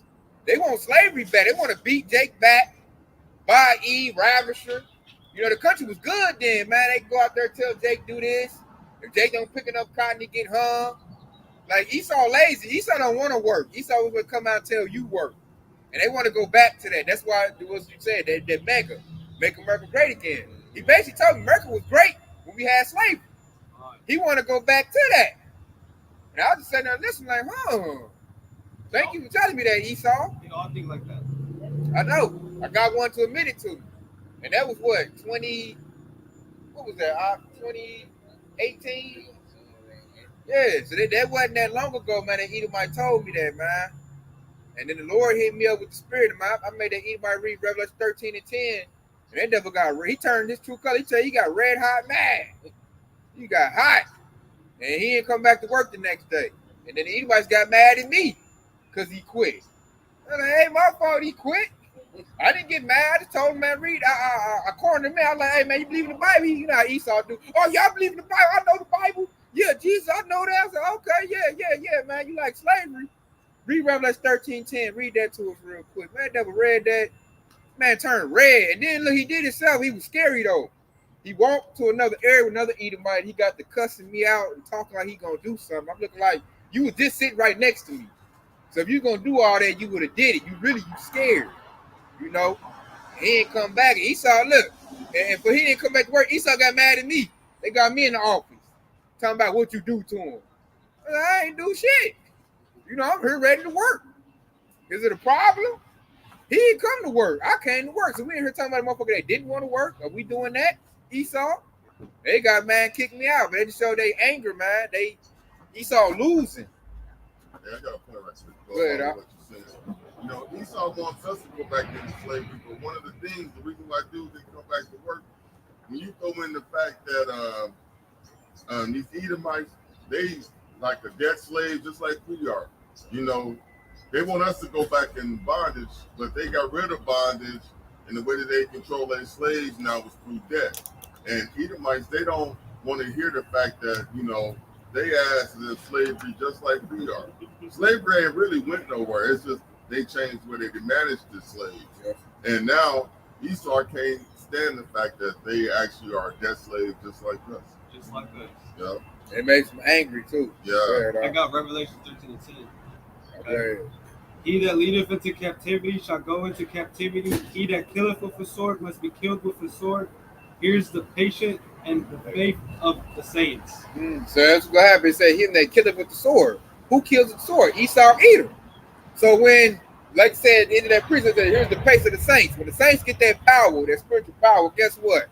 they want slavery back. They want to beat Jake back, buy Eve, Ravisher. You know, the country was good then, man. They go out there and tell Jake do this. If Jake don't pick enough cotton, he get hung. Like, Esau lazy. Esau don't want to work. Esau was going to come out and tell you work. And they want to go back to that. That's why it was you said that mega, make America great again. He basically told me America was great when we had slavery. He want to go back to that. And I was just sitting there listening like, thank you for telling me that, Esau. You all think like that. I know. I got one to admit it to me. And that was what, 2018? Yeah, so that wasn't that long ago, man. That Edomite told me that, man. And then the Lord hit me up with the spirit. I made that Edomite read Revelation 13 and 10. And that devil he turned his true color. He tell you he got red hot mad. He got hot. And he didn't come back to work the next day. And then the Edomites got mad at me because he quit. I'm like, hey, my fault he quit. I didn't get mad. I just told him, man, read. I cornered him. I was like, hey, man, you believe in the Bible? You know how Esau do. Oh, y'all believe in the Bible? I know the Bible. Yeah, Jesus, I know that. I said, okay, yeah, man. You like slavery? Read Revelation 13:10. Read that to us real quick. Man, devil read that. Man turned red. And then look, he did himself. He was scary, though. He walked to another area with another Edomite. He got to cussing me out and talking like he going to do something. I'm looking like, you was just sitting right next to me. So if you going to do all that, you would have did it. You scared. You know, he ain't come back. And Esau, look, but he didn't come back to work. Esau got mad at me. They got me in the office talking about what you do to him. I ain't do shit. You know, I'm here ready to work. Is it a problem? He didn't come to work. I came to work. So we ain't here talking about a motherfucker that didn't want to work. Are we doing that, Esau? They got man kicked me out. But they just showed their anger, man. Esau losing. Yeah, I got a point right there. Go ahead, What you said. You know, Esau wants us to go back into slavery, but one of the things, the reason why dudes didn't come back to work, when you throw in the fact that these Edomites, they like a debt slave just like we are. You know, they want us to go back in bondage, but they got rid of bondage, and the way that they control their slaves now is through debt. And Edomites, they don't want to hear the fact that, you know, they ass is in slavery just like we are. Slavery ain't really went nowhere. It's just they changed where they can manage the slaves. Yeah. And now Esau can't stand the fact that they actually are debt slaves just like us. Just like us. Yeah. It makes them angry too. Yeah. I got Revelation 13 and 10. Okay. He that leadeth into captivity shall go into captivity. He that killeth with a sword must be killed with a sword. Here's the patience and the faith of the saints. So that's what happened. It said him that killeth with the sword. Who kills with the sword? Esau or Edom. So when, like I said, at the end of that precept, here's the pace of the saints. When the saints get that power, that spiritual power, guess what?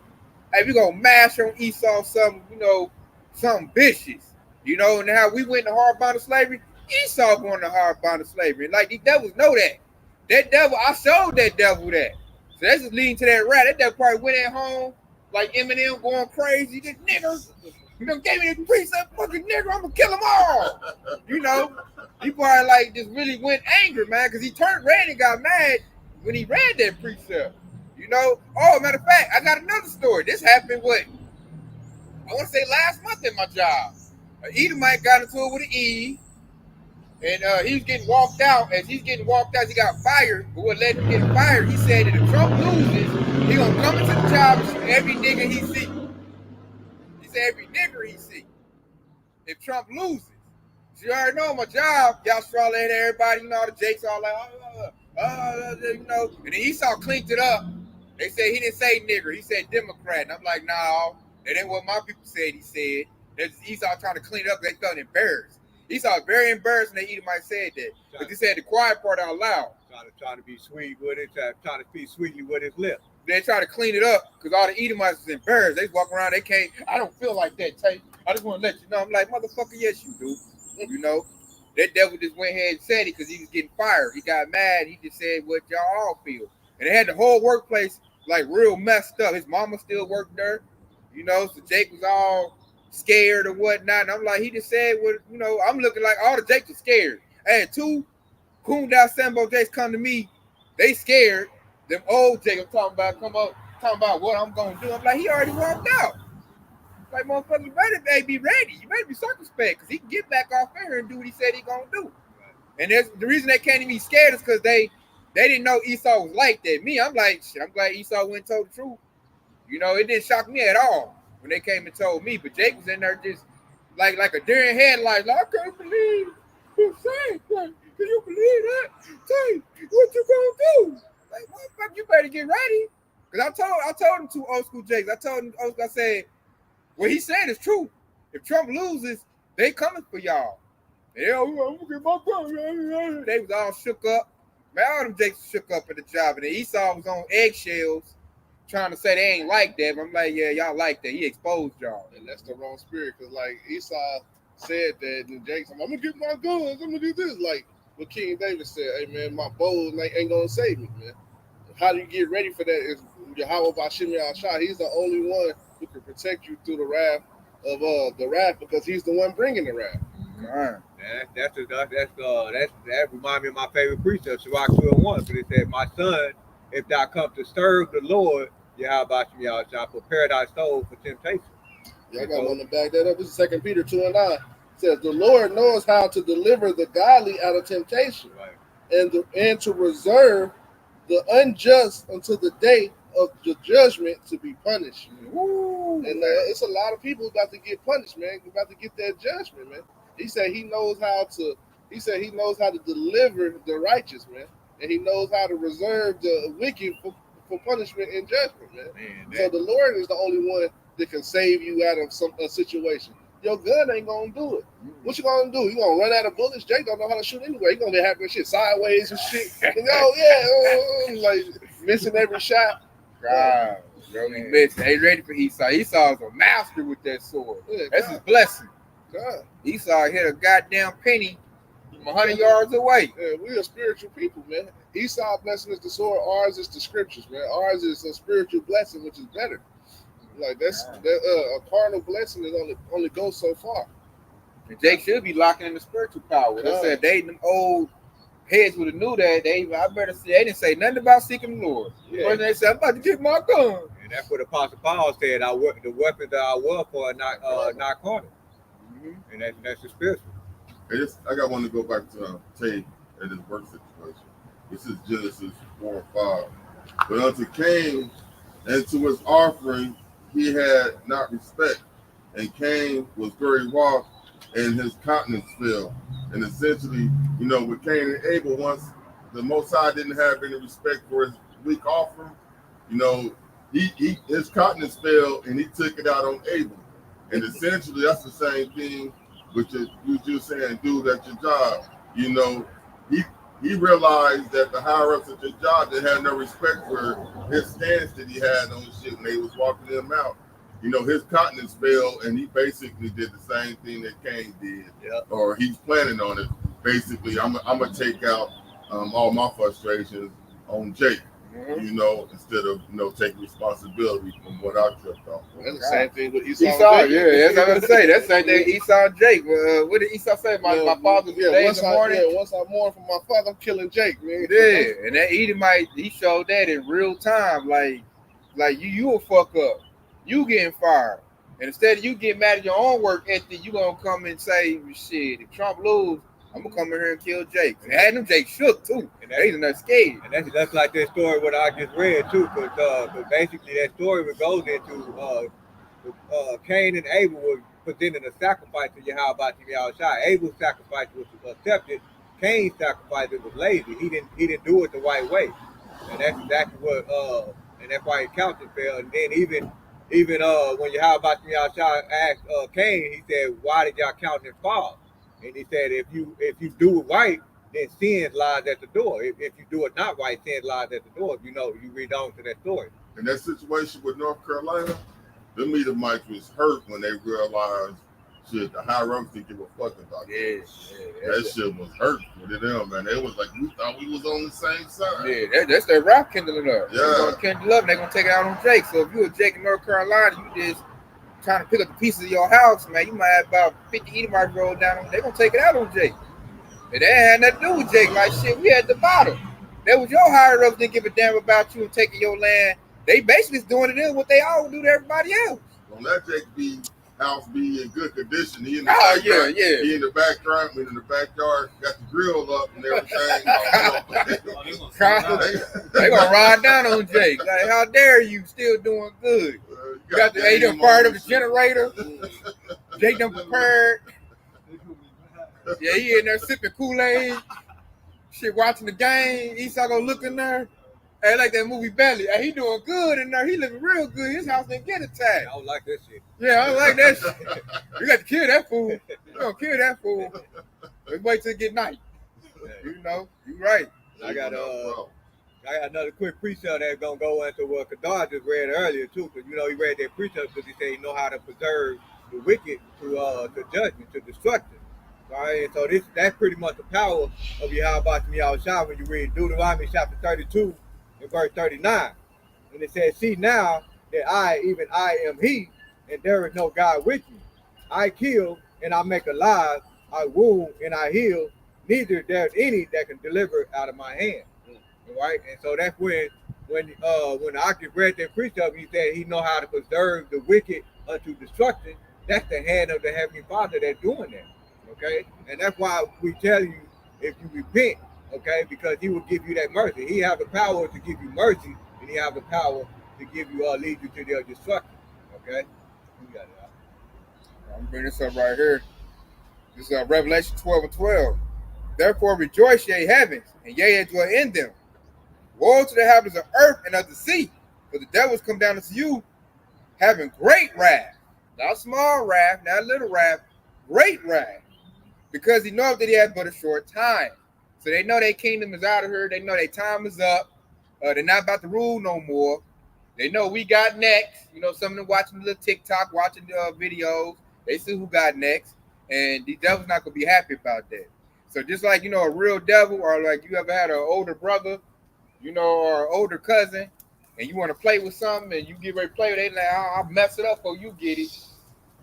Hey, we're going to mash on Esau something, you know, something vicious. You know, and how we went to hard bondage slavery, Esau going to hard bondage slavery. And like, these devils know that. That devil, I showed that devil that. So that's just leading to that rat. That devil probably went at home, like Eminem going crazy. This nigga, you know, gave me the precept, fucking nigga, I'm going to kill them all. You know, he probably like just really went angry, man, because he turned red and got mad when he read that precept. You know, oh, matter of fact, I got another story. This happened, I want to say last month in my job. Edomite got into it with an E, and he was getting walked out. As he's getting walked out, he got fired. But what led him to get fired, he said that if Trump loses, he going to come into the job and shoot every nigga he see. He said every nigger he see. If Trump loses. So you already know my job, y'all straw at everybody, you know, the Jakes all like, you know. And then Esau cleaned it up. They said he didn't say nigger, he said Democrat. And I'm like, no, that ain't what my people said he said. That's Esau trying to clean it up, they felt embarrassed. Esau was very embarrassed when Edomite said that. But he said the quiet part out loud. Trying to be sweet with it, trying to speak sweetly with his lips. They try to clean it up because all the Edomites was embarrassed. They walk around, they can't, I don't feel like that, Tate. I just want to let you know. I'm like, motherfucker, yes, you do. You know, that devil just went ahead and said it because he was getting fired. He got mad. He just said what y'all all feel. And they had the whole workplace like real messed up. His mama still worked there, you know, so Jake was all scared or whatnot. And I'm like, he just said what, you know, I'm looking like all the Jakes are scared. I had two Kunda Sambo Jakes come to me. They scared. Them old Jake I'm talking about what I'm going to do. I'm like, he already walked out. Like, motherfucker, you better be ready. You better be circumspect because he can get back off here and do what he said he going to do. And the reason they came to me scared is because they didn't know Esau was like that. Me, I'm like, shit, I'm glad Esau went and told the truth. You know, it didn't shock me at all when they came and told me. But Jake was in there just like a deer in headlights. Like, I can't believe you saying that. Can you believe that? Tay, what you gonna do? Like, motherfucker, you better get ready. Cause I told him two old school Jakes. I told him, I said, what he said is true. If Trump loses, they coming for y'all. Yeah, I'm gonna get my gun. They was all shook up. Man, all them Jakes shook up at the job, and then Esau was on eggshells, trying to say they ain't like that. But I'm like, yeah, y'all like that. He exposed y'all. And that's the wrong spirit, because like Esau said that, and Jake said, I'm gonna get my guns, I'm gonna do this. Like what King David said, hey man, my bow ain't gonna save me, man. How do you get ready for that? Is Yahweh Bashim Yahshua. He's the only one who can protect you through the wrath of the wrath, because he's the one bringing the wrath. Right. That reminds me of my favorite precept, Sirach 2:1. But it said, my son, if thou come to serve the Lord, Yahweh shall prepare thy soul for temptation. Yeah, I got one to back that up. This is 2 Peter 2:9. It says, the Lord knows how to deliver the godly out of temptation, Right. and to reserve the unjust until the day of the judgment to be punished. Woo. And it's a lot of people about to get punished, man. About to get that judgment, man. He said he knows how to. He said he knows how to deliver the righteous, man, and he knows how to reserve the wicked for punishment and judgment, man. So the Lord is the only one that can save you out of a situation. Your gun ain't gonna do it. What you gonna do? You gonna run out of bullets? Jake don't know how to shoot anyway. He gonna be having shit sideways and shit. And like missing every shot. God, bro, he missing. They ready for Esau. Esau's a master with that sword. Yeah, That's his blessing. God. Esau hit a goddamn penny from 100 yards away. Yeah, we are spiritual people, man. Esau blessing is the sword. Ours is the scriptures, man. Ours is a spiritual blessing, which is better. Like a carnal blessing is only goes so far. And Jake should be locking in the spiritual power. They said them old heads would have knew that. I better say they didn't say nothing about seeking the Lord. Yeah. First they said, I'm about to get my gun. And that's what Apostle Paul said. The weapons that I war for are not carnal. Mm-hmm. And that's the spiritual. I got one to go back to Tay and his work situation. This is Genesis 4:5. But unto Cain and to his offering he had not respect, and Cain was very wroth, and his countenance fell. And essentially, with Cain and Abel, once the Most High didn't have any respect for his weak offering, his countenance fell, and he took it out on Abel. And essentially, that's the same thing with you just saying, dude, at your job. He realized that the higher ups at your job, they had no respect for his stance that he had on shit when they was walking him out. His countenance fell, and he basically did the same thing that Cain did, or he's planning on it. Basically, I'm gonna take out all my frustrations on Jake. Instead of taking responsibility from what I tripped off. That's the same thing with Esau. Yeah, that's what I'm gonna say. That's the same thing Esau and Jake. What did Esau say? My father's day in the morning. Once I mourn for my father, I'm killing Jake, man. Yeah, and that Edomite, he showed that in real time. Like you will fuck up. You getting fired. And instead of you getting mad at your own work ethic, you gonna come and say, shit, if Trump lose, I'm gonna come in here and kill Jake. And had them Jake shook too. And they not scared. And that's like that story what I just read too, because basically that story goes into Cain and Abel were presenting a sacrifice to Yahweh Shai. Abel's sacrifice was accepted. Cain's sacrifice was lazy. He didn't do it the right way, and that's exactly what and that's why his countenance fell. And then even when Yahweh Shai asked Cain, he said, "Why did y'all countenance fall?" And he said, if you do it right, then sin lies at the door. If you do it not right, sin lies at the door. You read on to that story. In that situation with North Carolina, the Edomites was hurt when they realized shit, the high ups didn't give a fuck about it. That shit was hurt for them, man. They was like, we thought we was on the same side. Yeah, that's their rock kindling up. Yeah. They're gonna kindle up and they're gonna take it out on Jake. So if you a Jake in North Carolina, you just trying to pick up the pieces of your house, man, you might have about 50 Edomites roll down. They're going to take it out on Jake. And they had nothing to do with Jake. Like, shit, we at the bottom. That was your higher ups didn't give a damn about you and taking your land. They basically doing it in what they all do to everybody else. Don't let Jake house be in good condition. He in the He in the backyard, in the backyard, got the grill up and everything. They gonna ride down on Jake. Like, how dare you still doing good? You got the done fired up the generator. Jake done prepared. Yeah, he in there sipping Kool-Aid. Shit, watching the game, Esau gonna look in there. Hey, like that movie Belly. Hey, he doing good in there. He living real good. His house didn't get attacked. I don't like that shit. Yeah, I don't like that shit. You got to kill that fool. You don't kill that fool. Let's wait till it get night. You know, you right. I got another quick precept that's gonna go into what Kadar just read earlier too, because you know he read that precept because he said he know how to preserve the wicked to judgment, to destruction. All right, and so that's pretty much the power of Yahweh Shah when you read Deuteronomy chapter 32 and verse 39. And it says, see now that even I am he, and there is no God with me. I kill and I make alive, I wound and I heal, neither there's any that can deliver out of my hand. Right? And so that's when Akif read that precept, he said he know how to preserve the wicked unto destruction. That's the hand of the Heavenly Father that's doing that. Okay, and that's why we tell you if you repent, okay, because he will give you that mercy. He have the power to give you mercy, and he have the power to give you lead you to their destruction. Okay, you got it out. I'm bringing this up right here. This is Revelation 12 and 12. Therefore rejoice, ye heavens, and ye that dwell in them. Woe to the inhabitants of earth and of the sea, for the devils come down unto you, having great wrath, not small wrath, not little wrath, great wrath. Because he knows that he has but a short time. So they know their kingdom is out of here. They know their time is up. They're not about to rule no more. They know we got next. You know, some of them watching the little TikTok, watching the videos. They see who got next. And the devil's not going to be happy about that. So just like, you know, a real devil, or like you ever had an older brother, you know, or an older cousin, and you want to play with something, and you get ready to play with it, like, I'll mess it up before you get it.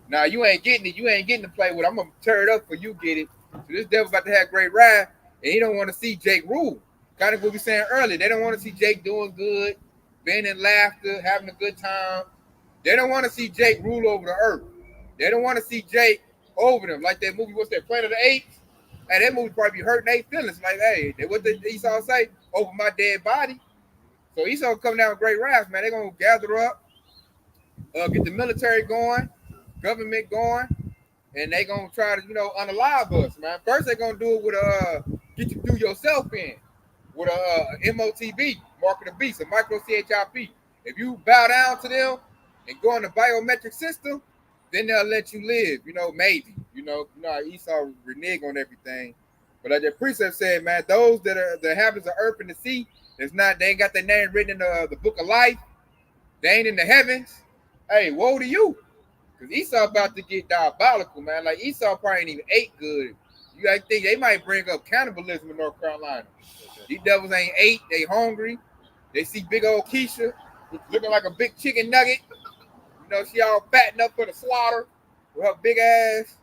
Now you ain't getting it. You ain't getting to play with it. I'm gonna tear it up for you get it. So this devil about to have great wrath, and he don't want to see Jake rule. Kind of what we saying earlier. They don't want to see Jake doing good, being in laughter, having a good time. They don't want to see Jake rule over the earth. They don't want to see Jake over them. Like that movie, what's that, Planet of the Apes? Hey, that movie probably be hurting their feelings. Like, hey, what did Esau say? Over my dead body. So Esau coming down with great wrath, man. They're gonna gather up, get the military going, government going, and they gonna try to, you know, unalive us, man. First they gonna do it with get you do yourself in with a MOTB, mark of the beast, a micro CHIP. If you bow down to them and go on the biometric system, then they'll let you live, you know, maybe. You know Esau renege on everything. But like the precept said, man, those that are the inhabitants of earth and the sea, they ain't got their name written in the book of life. They ain't in the heavens. Hey, woe to you. Because Esau about to get diabolical, man. Like Esau probably ain't even ate good. You gotta think they might bring up cannibalism in North Carolina. These devils ain't ate, they hungry. They see big old Keisha looking like a big chicken nugget. You know, she all fattened up for the slaughter with her big ass.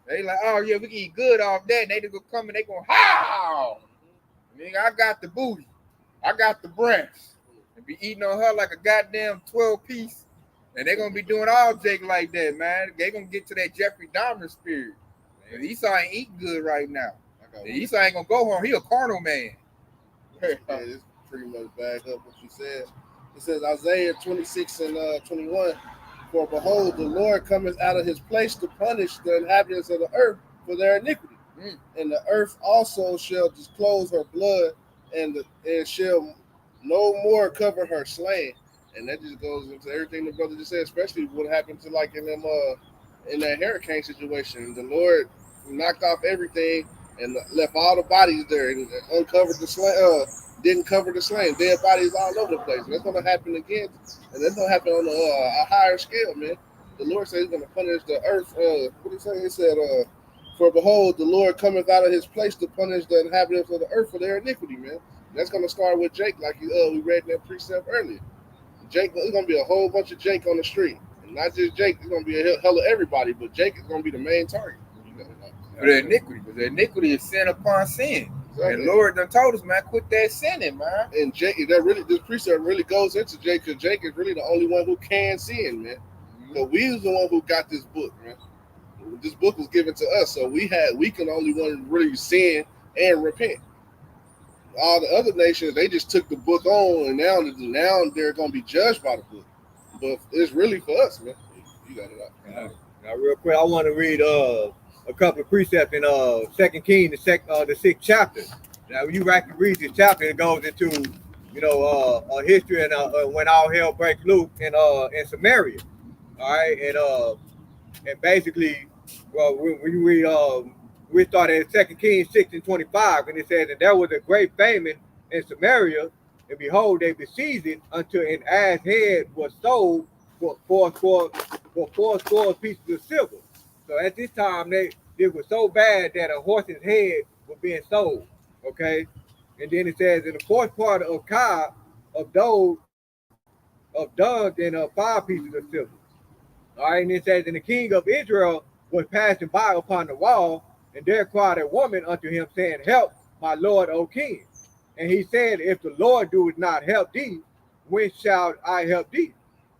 They like, oh yeah, we can eat good off that. And they just gonna come and they gonna howl. Nigga, I got the booty. I got the breast. And be eating on her like a goddamn 12-piece. And they're gonna be doing all Jake like that, man. They gonna get to that Jeffrey Dahmer spirit. And Esau ain't eating good right now. And Esau ain't gonna go home. He a carnal man. Yeah, it's pretty much back up what you said. It says Isaiah 26 and 21. For behold, the Lord cometh out of his place to punish the inhabitants of the earth for their iniquity. And the earth also shall disclose her blood, and shall no more cover her slain. And that just goes into everything the brother just said, especially what happened to like in that hurricane situation. The Lord knocked off everything and left all the bodies there and uncovered the slain. Didn't cover the slain. Dead bodies all over the place. And that's going to happen again. And that's going to happen on a higher scale, man. The Lord said he's going to punish the earth. What did he say? He said, for behold, the Lord cometh out of his place to punish the inhabitants of the earth for their iniquity, man. And that's going to start with Jake, like we read in that precept earlier. Jake, there's going to be a whole bunch of Jake on the street. And not just Jake, there's going to be a hell of everybody, but Jake is going to be the main target. For the iniquity, because the iniquity is sin upon sin. Exactly. And Lord done told us, man, quit that sinning, man. And Jake, this precept really goes into Jake, because Jake is really the only one who can sin, man. So we was the one who got this book, man. This book was given to us, so we can only one really sin and repent. All the other nations, they just took the book on, and now they're going to be judged by the book. But it's really for us, man. You got it out. Now, real quick, I want to read a couple of precepts in 2 Kings, the 6th chapter. Now, when you actually read this chapter, it goes into, a history and when all hell breaks loose in Samaria. All right, and basically, well, when you read, we started in 2 Kings 6:25, and it says, and there was a great famine in Samaria, and behold, they besieged it until an ass head was sold for four score pieces of silver. So at this time, it was so bad that a horse's head was being sold. Okay, and then it says, in the fourth part of Kai, of those of dung and 5 pieces of silver. All right, and it says, and the king of Israel was passing by upon the wall, and there cried a woman unto him, saying, help, my lord, O king. And he said, if the Lord do not help thee, when shall I help thee?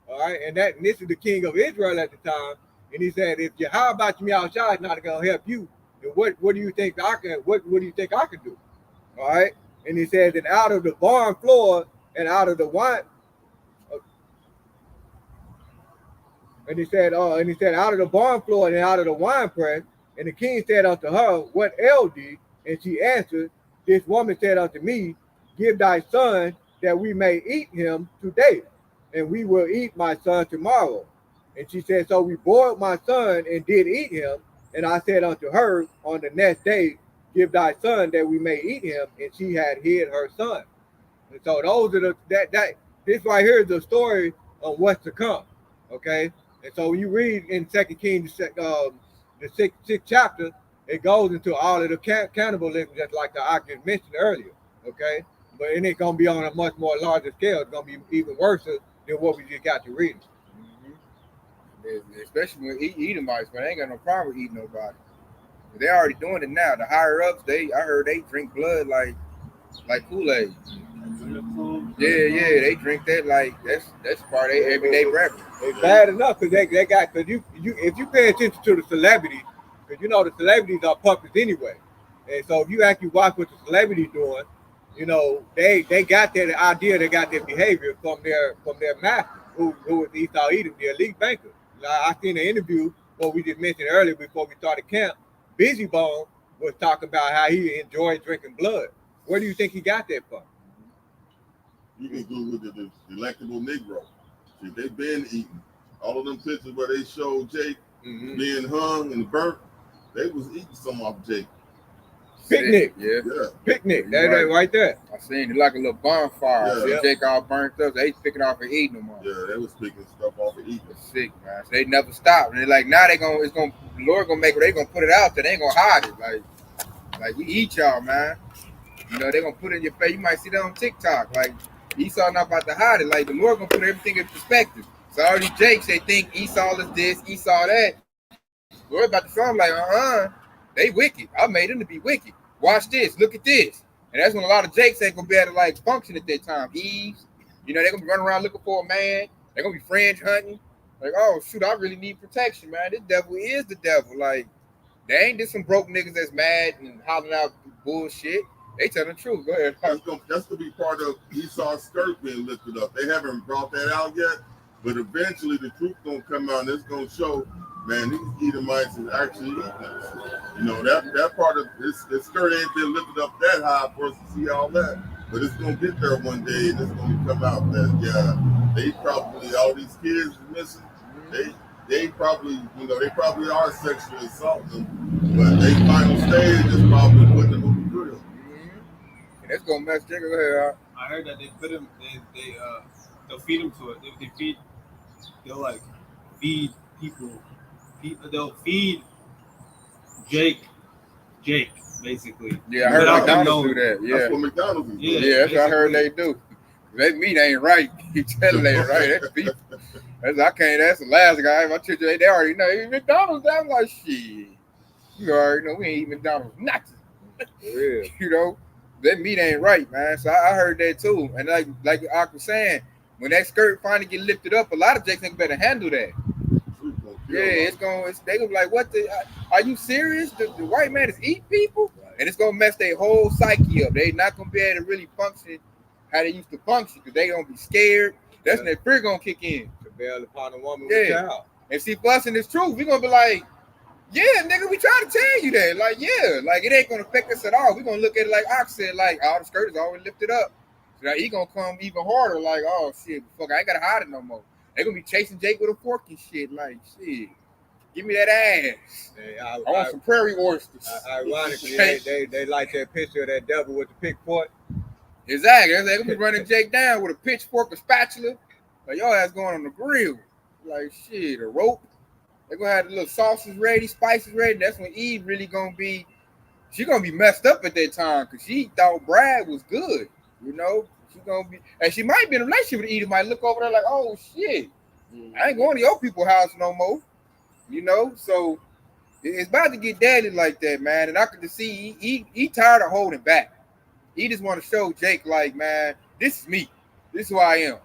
All right, and this is the king of Israel at the time. And he said, if Yahweh Shai is not going to help you, then what do you think I can? What do you think I can do? All right, and he says, and out of the barn floor and out of the wine. And he said, out of the barn floor and out of the wine press. And the king said unto her, what ailed thee? And she answered, this woman said unto me, give thy son that we may eat him today, and we will eat my son tomorrow. And she said, so we boiled my son and did eat him. And I said unto her, on the next day, give thy son that we may eat him. And she had hid her son. And so those are this right here is the story of what's to come. Okay. And so when you read in 2 Kings, the sixth chapter, it goes into all of the cannibalism, just like I just mentioned earlier. Okay. But it ain't going to be on a much more larger scale. It's going to be even worse than what we just got to read. Especially when Edomites, but they ain't got no problem with eating nobody. They're already doing it now. The higher ups, I heard they drink blood like Kool-Aid. Yeah, they drink that like that's part of their everyday breakfast. It's bad enough because they got, because you if you pay attention to the celebrities, because the celebrities are puppets anyway, and so if you actually watch what the celebrities doing, they got that idea, they got their behavior from their master, who was Esau Edom, the elite banker. I seen an interview what we just mentioned earlier before we started camp. Busy Bone was talking about how he enjoyed drinking blood. Where do you think he got that from? You can Google the delectable Negro. See, they've been eating. All of them pictures where they showed Jake being hung and burnt, they was eating some of Jake. Picnic. Yeah. Picnic. That right there. I seen it like a little bonfire. Yeah. Jake all burnt up. They picking off and eating them all. Yeah, they was picking stuff off and eating. It's sick, man. So they never stop. And they're like, now the Lord gonna make it. They gonna put it out there. They ain't gonna hide it. Like we eat y'all, man. They gonna put it in your face. You might see that on TikTok. Like Esau not about to hide it. Like the Lord gonna put everything in perspective. So all these Jakes, they think Esau is this, Esau that. Lord about to show them like, they wicked. I made them to be wicked. Watch this. Look at this. And that's when a lot of Jakes ain't gonna be able to function at that time. Eves, they're gonna be running around looking for a man. They're gonna be fringe hunting. Like, oh shoot, I really need protection, man. This devil is the devil. Like, they ain't just some broke niggas that's mad and hollering out bullshit. They tell the truth. Go ahead. That's gonna be part of Esau's skirt being lifted up. They haven't brought that out yet, but eventually the truth gonna come out and it's gonna show, man, these Edomites is actually eating us. That part of this skirt ain't been lifted up that high for us to see all that. But it's gonna get there one day and it's gonna come out that they probably, all these kids is missing. They probably, they probably are sexually assaulting them, but their final stage is probably putting them on the grill. And it's gonna mess Jigga here. I heard that they put him. They'll feed him to it. They'll feed people. They'll feed Jake, basically. Yeah, I heard McDonald's do that. Yeah, that's what McDonald's is doing. Yeah, that's what I heard they do. That meat ain't right. You telling they right? That's beef. That's Alaska. I told you they already know. McDonald's. I'm like, shit. You already know we ain't eat McDonald's nothing. Yeah. That meat ain't right, man. So I heard that too. And like I was saying, when that skirt finally get lifted up, a lot of Jakes better handle that. Yeah, they gonna be like, what are you serious? The white man is eating people? Right. And it's gonna mess their whole psyche up. They not gonna be able to really function how they used to function because they gonna be scared. That's when their fear gonna kick in. To bail upon a woman with a child. And see, for us in this truth, we gonna be like, Yeah, nigga, we trying to tell you that. Like, yeah, like it ain't gonna affect us at all. We gonna look at it like Ox said, like all the skirt is always lifted up. So like, he gonna come even harder, like, oh shit, fuck, I ain't gotta hide it no more. They gonna be chasing Jake with a fork and shit, like shit. Give me that ass. I want some prairie oysters. Ironically, they like that picture of that devil with the pickpocket. Exactly. They gonna be running Jake down with a pitchfork, a spatula. Like your ass going on the grill. Like shit, a rope. They're gonna have the little sauces ready, spices ready. That's when Eve really gonna be. She gonna be messed up at that time because she thought Brad was good. You know, she gonna be, and she might be in a relationship with Eve. Might look over there like, oh shit, I ain't going to your people's house no more. You know, so it's about to get deadly like that, man. And I could just see he tired of holding back. He just want to show Jake like, man, this is me. This is who I am.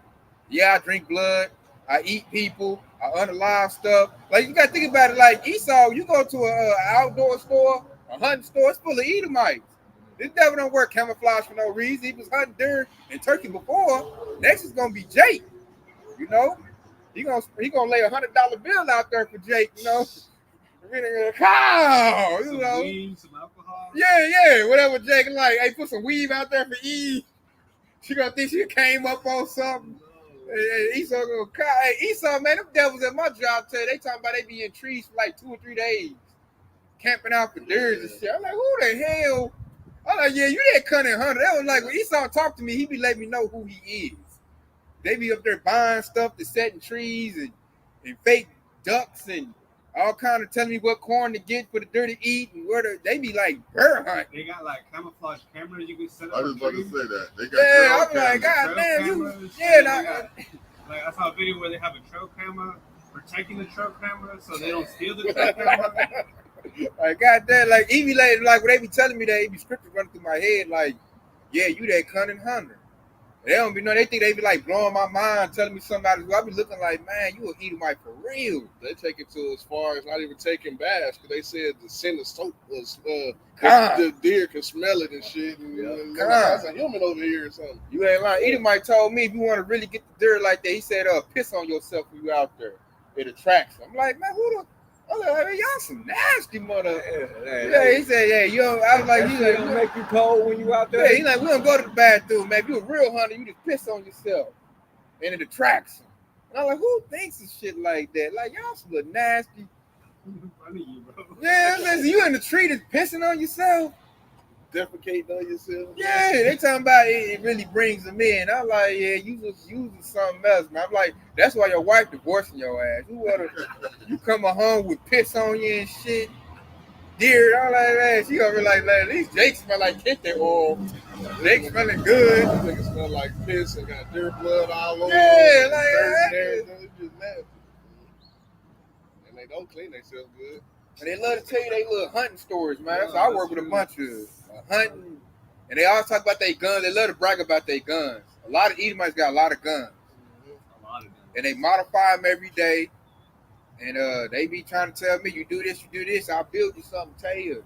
Yeah, I drink blood. I eat people. I unalive stuff. Like, you got to think about it like Esau. You go to an outdoor store, a hunting store, it's full of Edomites. This devil don't wear camouflage for no reason. He was hunting deer and turkey before. Next is going to be Jake. You know? He gonna lay $100 bill out there for Jake, you know? Cow, you know? Weed, some alcohol. Yeah, whatever Jake like. Hey, put some weave out there for Eve. She gonna think she came up on something. Hey, Esau gonna cry. Hey, Esau, man, them devils at my job today, they talking about they be in trees for like 2 or 3 days, camping out for deers and shit. I'm like, who the hell? I'm like, yeah, you that cunning hunter. That was like when Esau talk to me, he be letting me know who he is. They be up there buying stuff to set in trees and fake ducks and all kind of telling me what corn to get for the deer to eat and where they be like bear hunt. They got like camouflage cameras you can set up. I was about to say that. They got I'm like, God damn, you. Like I saw a video where they have a trail camera protecting the trail camera so they don't steal the trail camera. Like, God damn, like even like when they be telling me that, it be scripture running through my head, like, yeah, you that cunning hunter. They don't be know. They think they be like blowing my mind, telling me something out of I be looking like, man, you a Edomite for real. They take it to as far as not even taking baths because they said the scent of soap was the deer can smell it and shit. And that's a human over here or something. You ain't lying. Edomite told me if you want to really get the deer like that, he said, piss on yourself when you out there. It attracts. I'm like, man, who the? I was like, y'all some nasty mother. Yeah, he said, yeah, yo. I was like, he like, make you cold when you out there. Yeah, he like, we don't go to the bathroom, man. If you a real hunter, you just piss on yourself, and it attracts him. And I'm like, who thinks of shit like that? Like, y'all some little nasty. Funny you, bro. Yeah, listen, you in the tree just pissing on yourself. Defecating on yourself. Yeah, they talking about it really brings them in. I'm like, yeah, you just using something else, man. I'm like, that's why your wife divorcing your ass. You come home with piss on you and shit. Deer, I'm like, man, she gonna be like, at least Jake smell like kitten oil. Jake smelling good. Nigga smell like piss and got deer blood all over. Yeah, like everything. It's just nasty. And they don't clean themselves good. And they love to tell you they little hunting stories, man. So I work with a bunch of hunting, and they always talk about their guns. They love to brag about their guns. A lot of Edomites got a lot of guns. A lot of them. And they modify them every day. And they be trying to tell me, you do this, I'll build you something, tell you.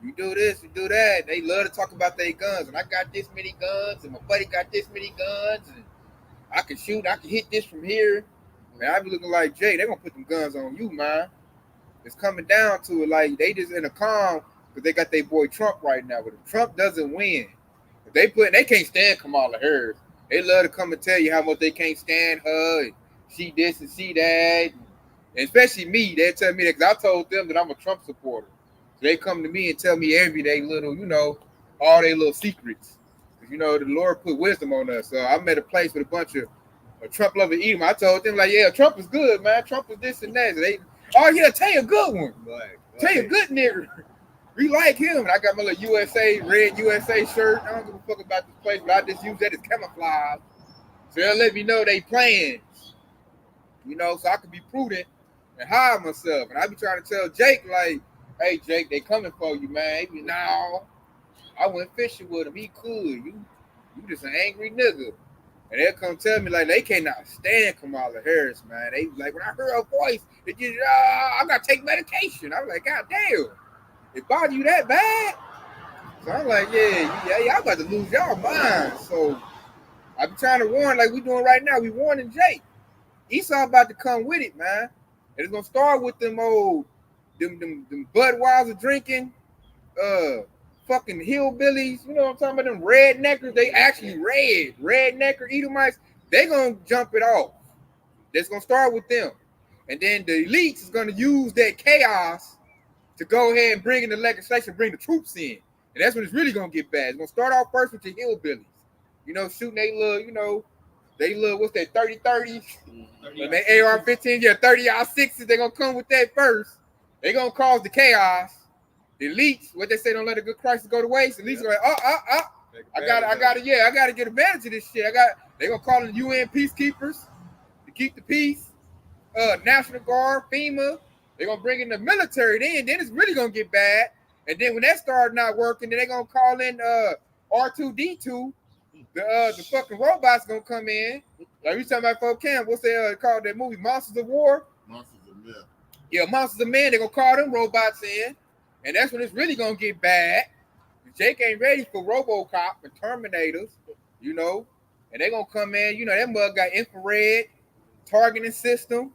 You do this, you do that. They love to talk about their guns. And I got this many guns, and my buddy got this many guns, and I can shoot, I can hit this from here. Man, I be looking like, Jay, they gonna put them guns on you, man. It's coming down to it, like they just in a calm because they got their boy Trump right now. But if Trump doesn't win, if they can't stand Kamala Harris. They love to come and tell you how much they can't stand her, and she this and she that. And especially me, they tell me that because I told them that I'm a Trump supporter. So they come to me and tell me every day little, all their little secrets. Because, the Lord put wisdom on us. So I'm at a place with a bunch of Trump loving Edom. I told them, like, yeah, Trump is good, man. Trump is this and that. So yeah, tell you a good one. Right. Tell you a good nigga. We like him. And I got my little red USA shirt. I don't give a fuck about this place, but I just use that as camouflage. So they'll let me know they plans. So I can be prudent and hide myself. And I be trying to tell Jake, like, hey, Jake, they coming for you, man. He be, no, I went fishing with him. He could. You just an angry nigga. And they'll come tell me, like, they cannot stand Kamala Harris, man. They like, when I heard her voice, it just, I got to take medication. I was like, God damn, it bother you that bad? So I'm like, yeah, y'all about to lose y'all mind. So I be trying to warn, like we doing right now. We warning Jake. Esau about to come with it, man. And it's going to start with them old them Budweiser drinking, fucking hillbillies, you know what I'm talking about? Them redneckers, they actually rednecker Edomites, they gonna jump it off. That's gonna start with them. And then the elites is gonna use that chaos to go ahead and bring in the legislation, bring the troops in. And that's when it's really gonna get bad. It's gonna start off first with the hillbillies. You know, shooting they little, you know, they little, what's that, 30-30s? And they AR-15, yeah, 30-6s, they're gonna come with that first. They're gonna cause the chaos. The elites, what they say, don't let a good crisis go to waste. The elites are like, I gotta get advantage of this shit. They're gonna call in UN peacekeepers to keep the peace. National Guard, FEMA, they're gonna bring in the military then it's really gonna get bad. And then when that started not working, then they're gonna call in R2D2, the fucking robots gonna come in. Like we talking about folk camp, what's they called that movie, Monsters of War? Monsters of Men. Yeah, Monsters of Men, they're gonna call them robots in, and that's when it's really gonna get bad. Jake ain't ready for RoboCop and Terminators, you know, and they gonna come in, you know, that mug got infrared targeting system.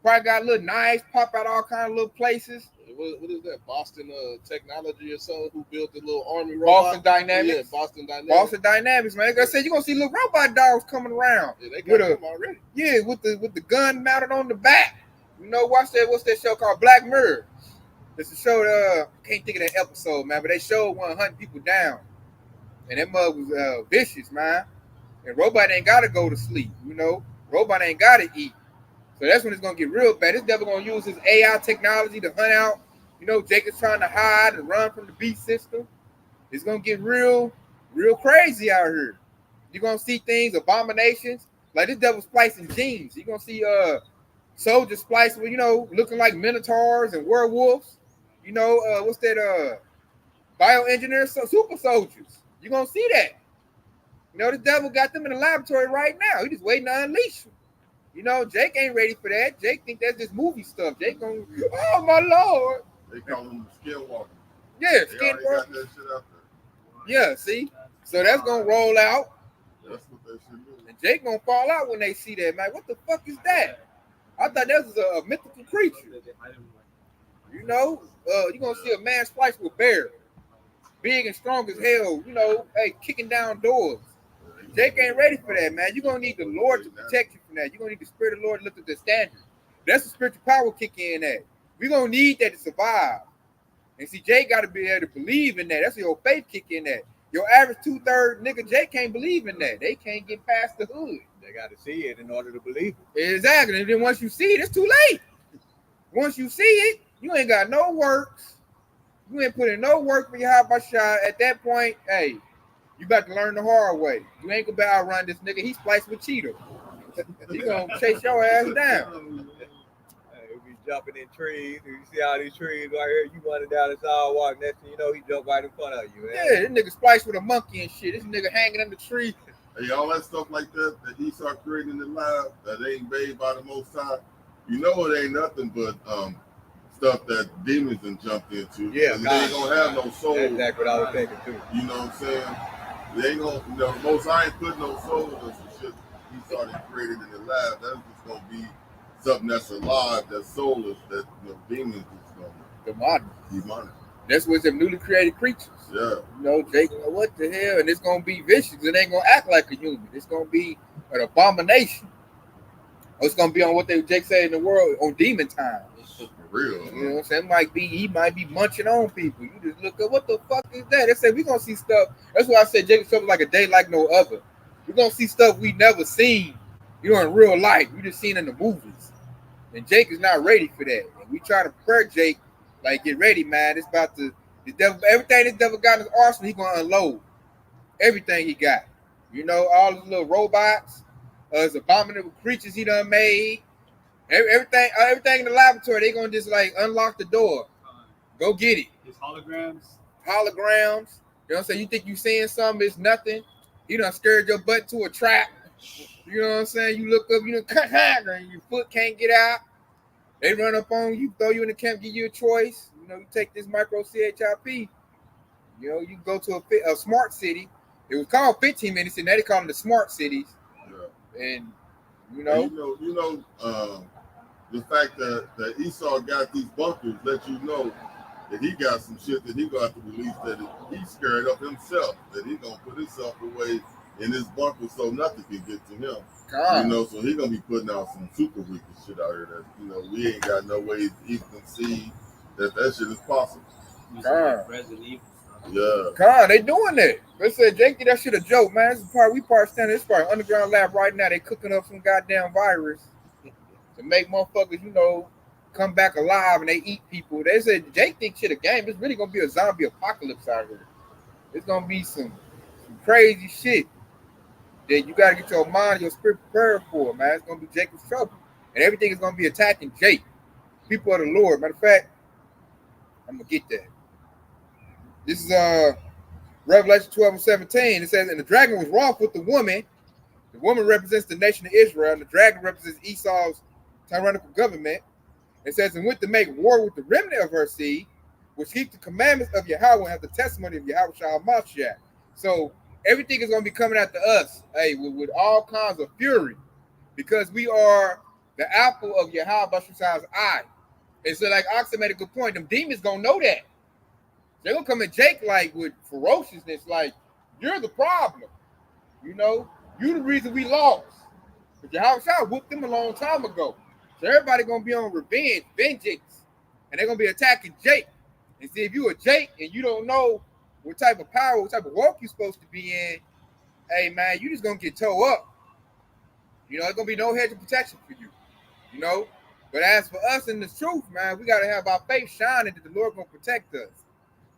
Probably got little knives pop out all kind of little places. What is that? Boston Technology or something? Who built the little army robot? Boston Dynamics. Yeah, Boston Dynamics. Boston Dynamics, man. Like I said, you're gonna see little robot dogs coming around. Yeah, they got them already. Yeah, with the gun mounted on the back. You know, what's that show called? Black Mirror. It's a show. I can't think of that episode, man, but they showed one hunting people down, and that mug was vicious, man. And robot ain't gotta go to sleep. You know, robot ain't gotta eat. So that's when it's gonna get real bad. This devil gonna use his AI technology to hunt out. You know, Jake is trying to hide and run from the beast system. It's gonna get real crazy out here. You're gonna see things, abominations. Like this devil splicing genes. You're gonna see soldiers spliced with, you know, looking like minotaurs and werewolves. You know, what's that? Bioengineer super soldiers. You're gonna see that. You know, the devil got them in the laboratory right now. He just waiting to unleash them. You know, Jake ain't ready for that. Jake think that's just movie stuff. Jake gonna, oh my Lord. They call them skinwalkers. Yeah, They already got that shit out there. Yeah, see? So that's gonna roll out. That's what they should do. And Jake gonna fall out when they see that, man. What the fuck is that? I thought that was a mythical creature. You know, you're gonna see a man spliced with a bear. Big and strong as hell, you know, hey, kicking down doors. Jake ain't ready for that, man. You're gonna need the Lord to protect you from that. You're gonna need the Spirit of the Lord to lift up the standard. That's the spiritual power kick in at. We're gonna need that to survive. And see, Jake gotta be able to believe in that. That's your faith kick in that. Your average 2/3 nigga, Jake can't believe in that. They can't get past the hood. They got to see it in order to believe it. Exactly. And then once you see it, it's too late. Once you see it, you ain't got no works. You ain't put in no work for your Habashah. At that point, hey, you got to learn the hard way. You ain't gonna be outrun this nigga. He's spliced with Cheeto. He gonna chase your ass down. Hey, we jumping in trees. You see all these trees right here. You running down the sidewalk. Next thing you know, he jumped right in front of you. Man. Yeah, this nigga spliced with a monkey and shit. This nigga hanging in the tree. Hey, all that stuff like that he started creating in the lab that ain't made by the Most High, you know it ain't nothing but stuff that demons done jumped into. Yeah, they ain't gonna have no soul. That's exactly what I was thinking too. You know what I'm saying? They ain't gonna, you know, the Most High ain't put no soul into some shit he started creating in the lab. That's just gonna be something that's alive, that's soulless, that demons is gonna demonic. That's what's them newly created creatures. Yeah. You know, Jake, what the hell? And it's gonna be vicious. It ain't gonna act like a human. It's gonna be an abomination. Or it's gonna be on what Jake said in the world on demon time. For real. You know what I'm saying? He might be munching on people. You just look at what the fuck is that? They say we're gonna see stuff. That's why I said Jacob's stuff is like a day like no other. We're gonna see stuff we never seen, you know, in real life. We just seen in the movies. And Jake is not ready for that. And we try to prepare Jake, like, get ready, man. It's about the devil, everything this devil got in his arsenal, he gonna unload. Everything he got. You know, all his little robots, his abominable creatures he done made. Everything in the laboratory, they gonna just like unlock the door. Go get it. His holograms. You know what I'm saying? You think you seeing something, it's nothing. You done scared your butt to a trap. You know what I'm saying? You look up, you know, and your foot can't get out. They run up on you, throw you in the camp, give you a choice. You know, you take this micro CHIP. You know, you go to a smart city. It was called 15 minutes, and now they call them the smart cities. Yeah. And you know, the fact that Esau got these bunkers let you know that he got some shit that he gonna have to release, that he's scared of himself, that he gonna put himself away in his bunker so nothing can get to him. God. You know, so he gonna be putting out some super wicked shit out here that, you know, we ain't got no way to even conceive that shit is possible. God. Resident Evil. Yeah. God, they doing that. They said Jake did that shit a joke, man. This is part standing. This part underground lab right now. They cooking up some goddamn virus to make motherfuckers, you know, come back alive and they eat people. They said Jake think shit a game. It's really gonna be a zombie apocalypse out here. It's gonna be some crazy shit that you gotta get your mind and your spirit prepared for, man. It's gonna be Jacob's trouble. And everything is gonna be attacking Jake. People of the Lord. Matter of fact, I'm gonna get that. This is Revelation 12:17. It says, and the dragon was wroth with the woman. The woman represents the nation of Israel, and the dragon represents Esau's tyrannical government. It says, and went to make war with the remnant of her seed, which keep the commandments of Yahweh and have the testimony of Yahweh Shah Mashiach. So everything is going to be coming after us, hey, with all kinds of fury, because we are the apple of Yahweh Shah's eye. And so, like Oxen made a good point, them demons going to know that. They're going to come at Jake like with ferociousness, like, you're the problem. You know, you're the reason we lost. But Yahweh Shah whooped them a long time ago. So everybody going to be on revenge, vengeance. And they're going to be attacking Jake. And see, if you a Jake and you don't know what type of power, what type of walk you're supposed to be in, hey, man, you just going to get towed up. You know, there's going to be no hedge of protection for you. You know? But as for us in the truth, man, we got to have our faith shining that the Lord going to protect us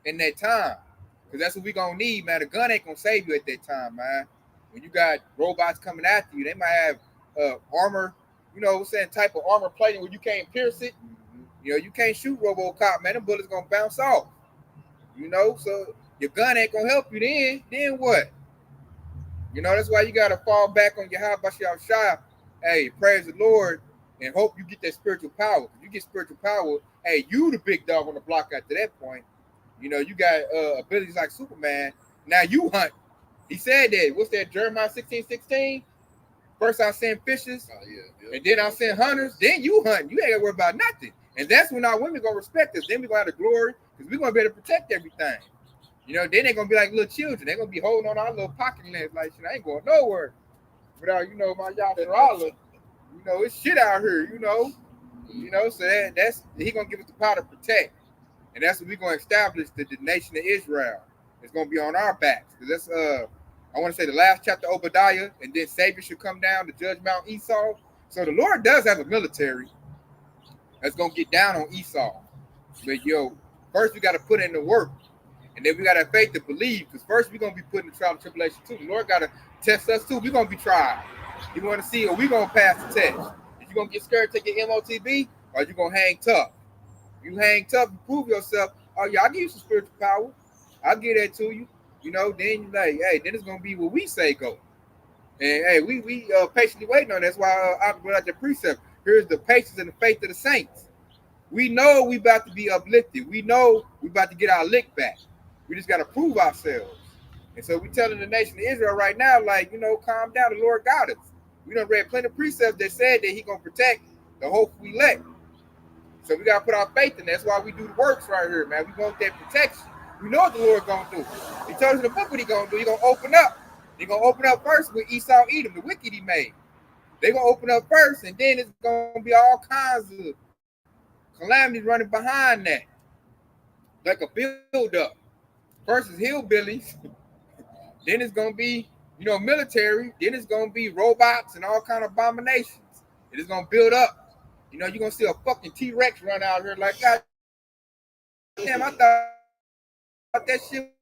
in that time, because that's what we gonna need, man. The gun ain't gonna save you at that time, man. When you got robots coming after you, they might have armor, you know, saying type of armor plating where you can't pierce it. You know, you can't shoot RoboCop, man. The bullets gonna bounce off. You know, so your gun ain't gonna help you. Then what? You know, that's why you gotta fall back on your Yahweh Shah. Hey, praise the Lord, and hope you get that spiritual power. If you get spiritual power, hey, you the big dog on the block after that point. You know, you got abilities like Superman. Now you hunt. He said that. What's that? Jeremiah 16:16. First I send fishers, and then I send hunters. Then you hunt. You ain't got to worry about nothing. And that's when our women gonna respect us. Then we gonna have the glory, because we're gonna be able to protect everything. You know, then they're gonna be like little children. They're gonna be holding on our little pocket lens like shit. I ain't going nowhere without, you know, my Yahweh. You know, it's shit out here. You know, so that's he gonna give us the power to protect. And that's what we're going to establish, the nation of Israel. It's going to be on our backs. Because that's, I want to say, the last chapter of Obadiah, and then Savior should come down to judge Mount Esau. So the Lord does have a military that's going to get down on Esau. But, first we got to put in the work. And then we got to have faith to believe. Because first we're going to be put in the trial and tribulation too. The Lord got to test us too. We're going to be tried. You want to see, are we going to pass the test? If you're going to get scared, take your MOTB, or you going to hang tough? You hang tough and prove yourself. Oh, yeah, I'll give you some spiritual power. I'll give that to you. You know, then you like, hey, then it's going to be what we say go. And, hey, we patiently waiting on that. That's why I brought out the precept. Here's the patience and the faith of the saints. We know we about to be uplifted. We know we about to get our lick back. We just got to prove ourselves. And so we telling the nation of Israel right now, like, you know, calm down. The Lord got us. We done read plenty of precepts that said that he going to protect the hope we elect. So we got to put our faith in that. That's why we do the works right here, man. We want that protection. We know what the Lord's going to do. He tells us in the book what he's going to do. He's going to open up. He's going to open up first with Esau, Edom, the wicked he made. They're going to open up first, and then it's going to be all kinds of calamities running behind that. Like a build-up. First is hillbillies. Then it's going to be, you know, military. Then it's going to be robots and all kind of abominations. It is going to build up. You know, you're going to see a fucking T-Rex run out here like, God damn, I thought that shit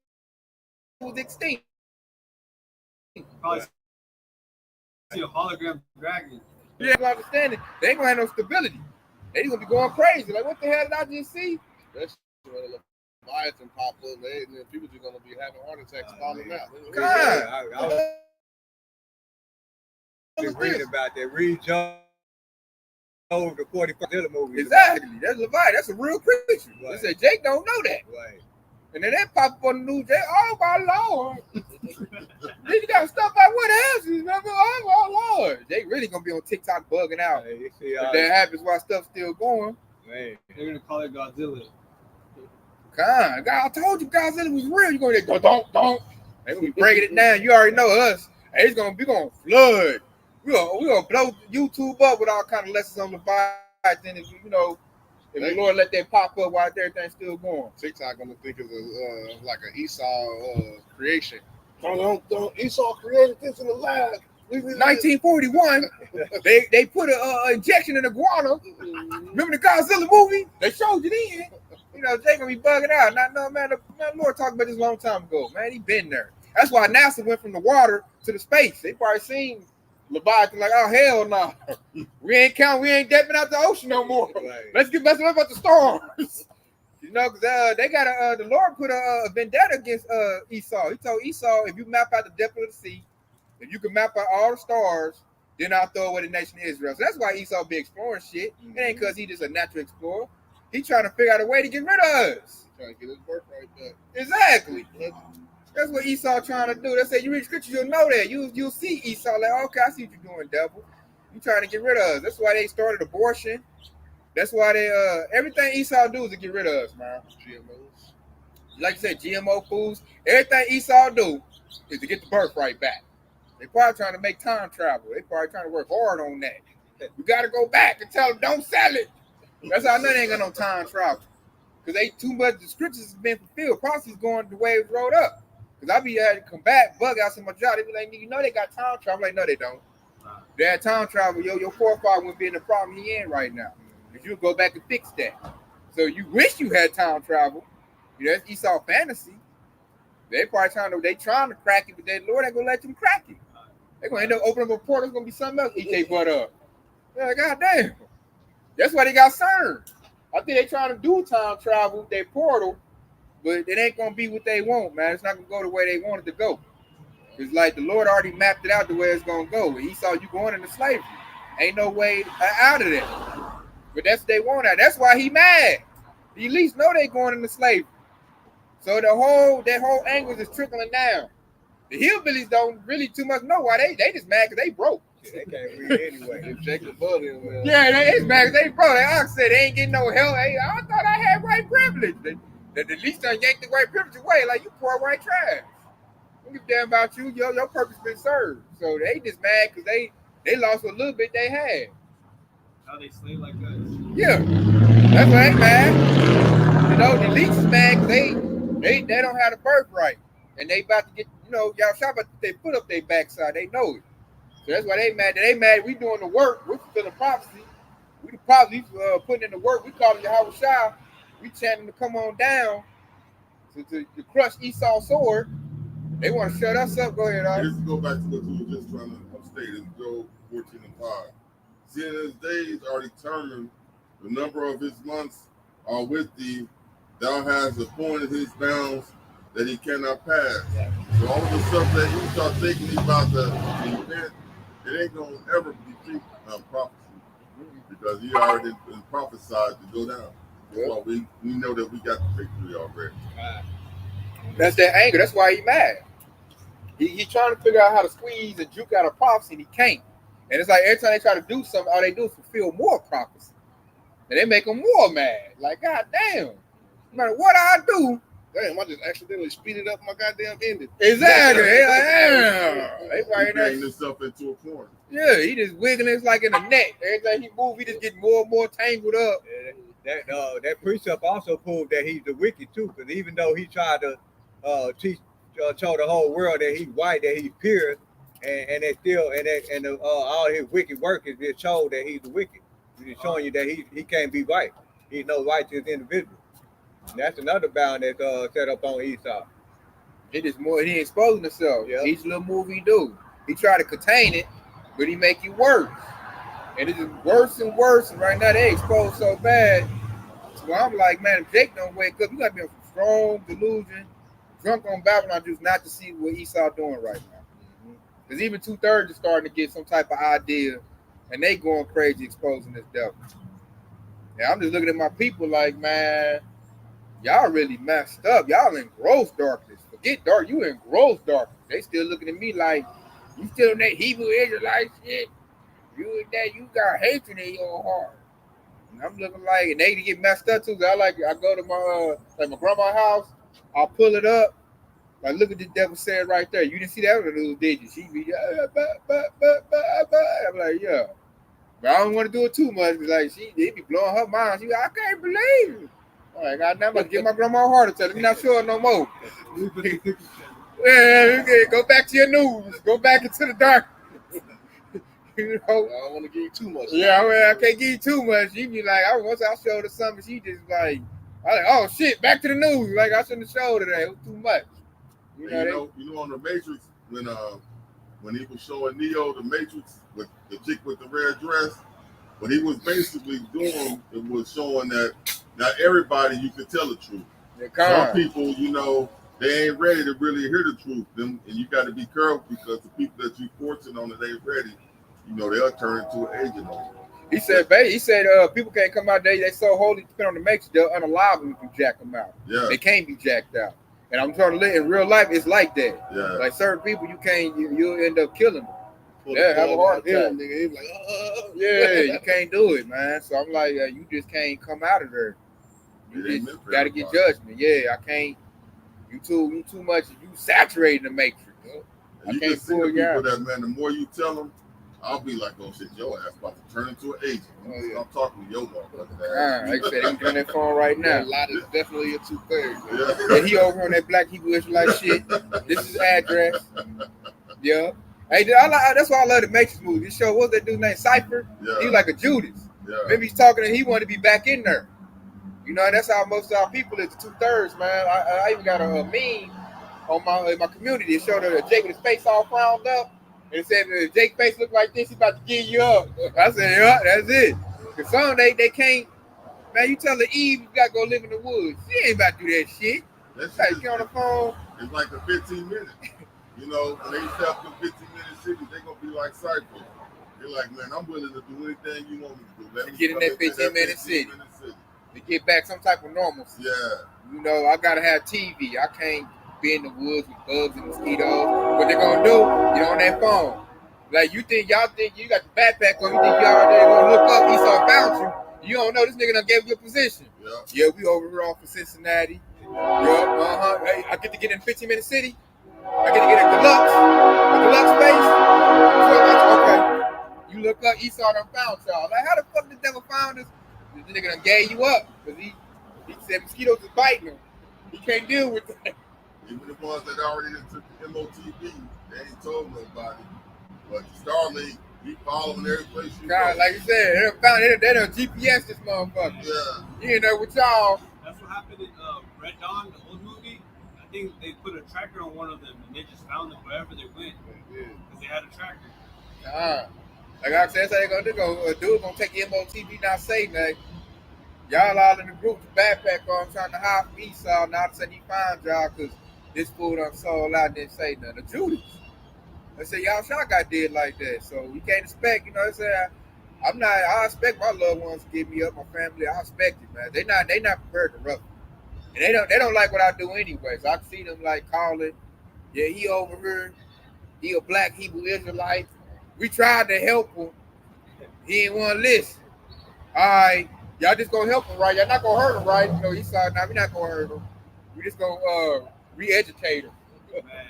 was extinct. Probably see a hologram dragon. You ain't going to understand it. They ain't going to have no stability. They going to be going crazy. Like, what the hell did I just see? That's where the Leviathan pop up, and then people are going to be having heart attacks falling out. God. I was reading about that. Read Job, the 45 movie. Exactly. That's Leviathan. That's a real creature. Right. They say Jake don't know that. Right. And then they pop up on the news. They, oh my Lord. Then you got stuff like what else? Remember? Oh my Lord. They really gonna be on TikTok bugging out. Hey, you see, If that happens while stuff's still going. man. They're gonna call it Godzilla. God, I told you Godzilla was real. You're gonna go, don't. They gonna be breaking it down. You already know us. Hey, it's gonna be gonna flood. We gonna blow YouTube up with all kind of lessons on the Leviathan. If you know, if the Lord let that pop up while everything's still going. TikTok gonna think it's like an Esau creation. Don't Esau created this in the lab. 1941, they put a injection in iguana. Remember the Godzilla movie? They showed you then. You know, they gonna be bugging out. No, man, the Lord talked about this a long time ago. Man, he been there. That's why NASA went from the water to the space. They probably seen Leviathan like, oh hell no, we ain't dipping out the ocean no more. Right. Let's get messing up about the storms. You know, because they got the Lord put a vendetta against Esau. He told Esau, if you map out the depth of the sea, if you can map out all the stars, then I'll throw away the nation of Israel. So that's why Esau be exploring shit. It ain't because he just a natural explorer. He trying to figure out a way to get rid of us. Trying to get his birthright back. Exactly. That's what Esau trying to do. They say you read scripture, you'll know that. You'll see Esau like, okay, I see what you're doing, devil. You trying to get rid of us. That's why they started abortion. That's why they everything Esau do is to get rid of us, man. GMOs. Like you said, GMO foods. Everything Esau do is to get the birthright back. They probably trying to make time travel. They probably trying to work hard on that. You got to go back and tell them don't sell it. That's how I know they ain't got no time travel. Because they too much, the scriptures has been fulfilled. Prophecy's going the way it wrote up. Because I be had to come back, bug out some of my job. They be like, you know they got time travel. I'm like, no, they don't. They had time travel. Your forefather wouldn't be in the problem he in right now. If you go back and fix that. So you wish you had time travel. You know, that's Esau fantasy. They probably trying to crack it, but the Lord ain't gonna let them crack it. They're gonna end up opening up a portal. It's gonna be something else. Eat their butt up. Yeah, goddamn. That's why they got CERN. I think they trying to do time travel with their portal, but it ain't gonna be what they want, man. It's not gonna go the way they want it to go. It's like the Lord already mapped it out the way it's gonna go. He saw you going into slavery. Ain't no way out of that. But that's what they want out. That's why he mad. The elites know they going into slavery. So that whole angle is trickling down. The hillbillies don't really too much know why they just mad because they broke. They can't read anyway. If Jacob Buddy, man. Yeah, they mad because they broke. They all said they ain't getting no help. Hey, I thought I had white privilege. The elites done yanked the white privilege away like you poor white trash. Don't give a damn about you. Your purpose been served. So they just mad because they lost a little bit they had. How they slave like us. Yeah, that's why they mad. You know, the elites is mad because they don't have the birthright. And they about to get, y'all shop about they put up their backside. They know it. So that's why they mad. They mad. We doing the work. We're fulfilling prophecy. We the prophecy putting in the work. We calling Yahweh Shah. We chanting to come on down to crush Esau's sword. They want to shut us up. Go ahead, Let's go back to what you were just trying to state in Job 14 and 5. Seeing his days are determined, the number of his months are with thee. Thou hast appointed his bounds that he cannot pass. So all of the stuff that you start thinking about the event, it ain't gonna ever defeat prophecy because he already been prophesied to go down. Yep. So we know that we got the victory already. That's that anger. That's why he mad. He trying to figure out how to squeeze and juke out a prophecy, and he can't. And it's like every time they try to do something, all they do is fulfill more prophecy. And they make them more mad. Like, God damn. No matter what I do, Damn, I just accidentally speeded up my goddamn ending. exactly. They like, damn. They He right bring there. himself into a corner. Yeah, he just wiggling. It's like in a net. Every time he move, he just get more and more tangled up. That precept also proved that he's the wicked too, because even though he tried to teach, show the whole world that he's white, that he's pure, and they still all his wicked work is just show that he's the wicked. He's showing you that he can't be white. He's no righteous individual. And that's another bound that's set up on Esau. He exposing himself. Yep. Each little move he do, he try to contain it, but he make you worse. And it's just worse and worse. And right now they exposed so bad. So I'm like, man, if Jake don't wake up, you gotta be on some strong delusion, drunk on Babylon juice, not to see what Esau doing right now. Because even 2/3 is starting to get some type of idea, and they going crazy exposing this devil. Yeah, I'm just looking at my people like, man, y'all really messed up. Y'all in gross darkness. Forget dark. You in gross darkness. They still looking at me like you still in that Hebrew Israelite shit. You in that. You got hatred in your heart. And I'm looking like, and they get messed up too. I go to my like my grandma's house. I'll pull it up. Like, look at the devil said right there. You didn't see that little digit. She be, I'm like, yeah. But I don't want to do it too much. Cause like they be blowing her mind. She, I can't believe it. Like, I'm gonna give my grandma a heart attack. Let me not show her no more. Yeah, okay, go back to your news. Go back into the dark. You know, I don't want to give you too much. yeah, I can't give you too much. She be like, once I showed her something, she just like, I like, oh shit, back to the news. Like I shouldn't have showed her that. It was too much. You know, on the Matrix when he was showing Neo the Matrix with the chick with the red dress, what he was basically doing, it was showing that not everybody you can tell the truth. Some people, you know, they ain't ready to really hear the truth. And you got to be careful because the people that you forcing on that ain't ready, you know, they'll turn into an agent on you. He said people can't come out there. They so holy, depend on the Matrix, they'll unalive them if you jack them out. Yeah. They can't be jacked out. And I'm trying to live in real life. It's like that. Yeah. Like certain people, you can't. You'll end up killing them. Pull Yeah, the have a plug heart on him, attack. nigga. He was like, Yeah, you can't do it, man. So I'm like, you just can't come out of there. It ain't You meant just for gotta get everybody. judgment. Yeah, I can't. You too much. You saturating the Matrix. And I you can't can see the pull you out. people that, man, the more you tell them, I'll be like, oh shit, your ass about to turn into an agent. Oh, yeah. I'm talking to your motherfucking ass. Like I said, I'm doing that phone right yeah, now. a lot is definitely a 2/3. Yeah. Yeah, he over on that Black Hebrew Israelite shit. This is address. Yeah. Hey, that's why I love the Matrix movie. This show, what's that dude named Cypher? Yeah. He was like a Judas. Yeah. Maybe he's talking and he wanted to be back in there. You know, that's how most of our people is, the 2/3, man. I even got a meme on in my community. It showed Jake with his face all frowned up. And it said, if Jake's face look like this, he about to give you up. I said, yeah, that's it. Because some they can't, man, you tell the Eve you got to go live in the woods. She ain't about to do that shit. That Like, shit get on the phone. It's like a 15 minutes. You know, when they step to 15-minute cities, they're going to be like Cypher. They're like, man, I'm willing to do anything you want me to do. Let me Get in that 15-minute city. To get back some type of normalcy. Yeah. You know, I gotta have TV. I can't be in the woods with bugs and mosquitoes. What they gonna do? Get on that phone. Like y'all think you got the backpack on, you think y'all there gonna look up, Esau found you. You don't know this nigga done gave you a position. Yeah. Yeah, we over here off of Cincinnati. Yeah, Hey, I get to get in 15-minute city. I get to get a deluxe space. Okay. You look up, Esau done found y'all. Like, how the fuck the devil found us? This nigga done gave you up because he said mosquitoes is biting him. He can't deal with that. Even the ones that already took the MOTV, they ain't told nobody. But Starlink, he following every place you God, go. like you said, they done GPS this motherfucker. Yeah. He in there with y'all. That's what happened in Red Dawn, the old movie. I think they put a tracker on one of them and they just found them wherever they went because they had a tracker. Like I said, that's how they gonna do. A dude gonna take the MOTV, not say nothing. Y'all all in the group, the backpack on, trying to hide from Esau. Now sudden he find y'all because this fool done sold out and didn't say nothing. The Judas. They say y'all shot got did like that. So we can't expect, you know what I'm saying? I expect my loved ones to give me up, my family. I expect it, man. They not prepared to rough it. And they don't like what I do anyway. So I can see them like calling, yeah, he over here. He a Black Hebrew Israelite. We tried to help him. He didn't want to listen. All right. Y'all just gonna help him, right? Y'all not gonna hurt him, right? You know, Esau, we're not gonna hurt him. We just gonna re-educate him.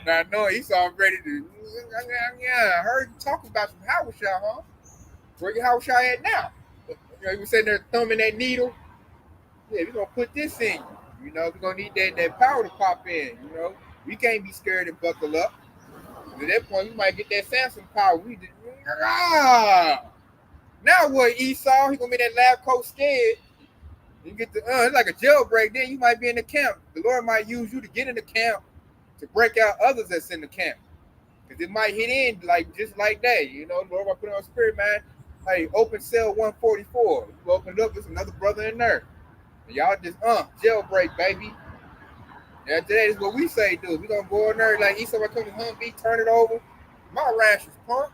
Now, no, Esau ready to. Yeah, I heard you talking about some Hawashah, huh? Where your Hawashah at now? You know, he was sitting there thumbing that needle. Yeah, we're gonna put this in you. You know, we're gonna need that power to pop in. You know, we can't be scared and buckle up. At that point, we might get that Samson power. We just Now what, Esau? He gonna be that lab coat scared. You get the it's like a jailbreak. Then you might be in the camp. The Lord might use you to get in the camp to break out others that's in the camp, because it might hit in like just like that. You know, the Lord might put it on spirit, man. Hey, open cell 144. You open it up, there's another brother in there. And y'all just jailbreak, baby. Yeah, today is what we say, dude. We gonna go in there like Esau might come to Humvee, turn it over. My rash is punk.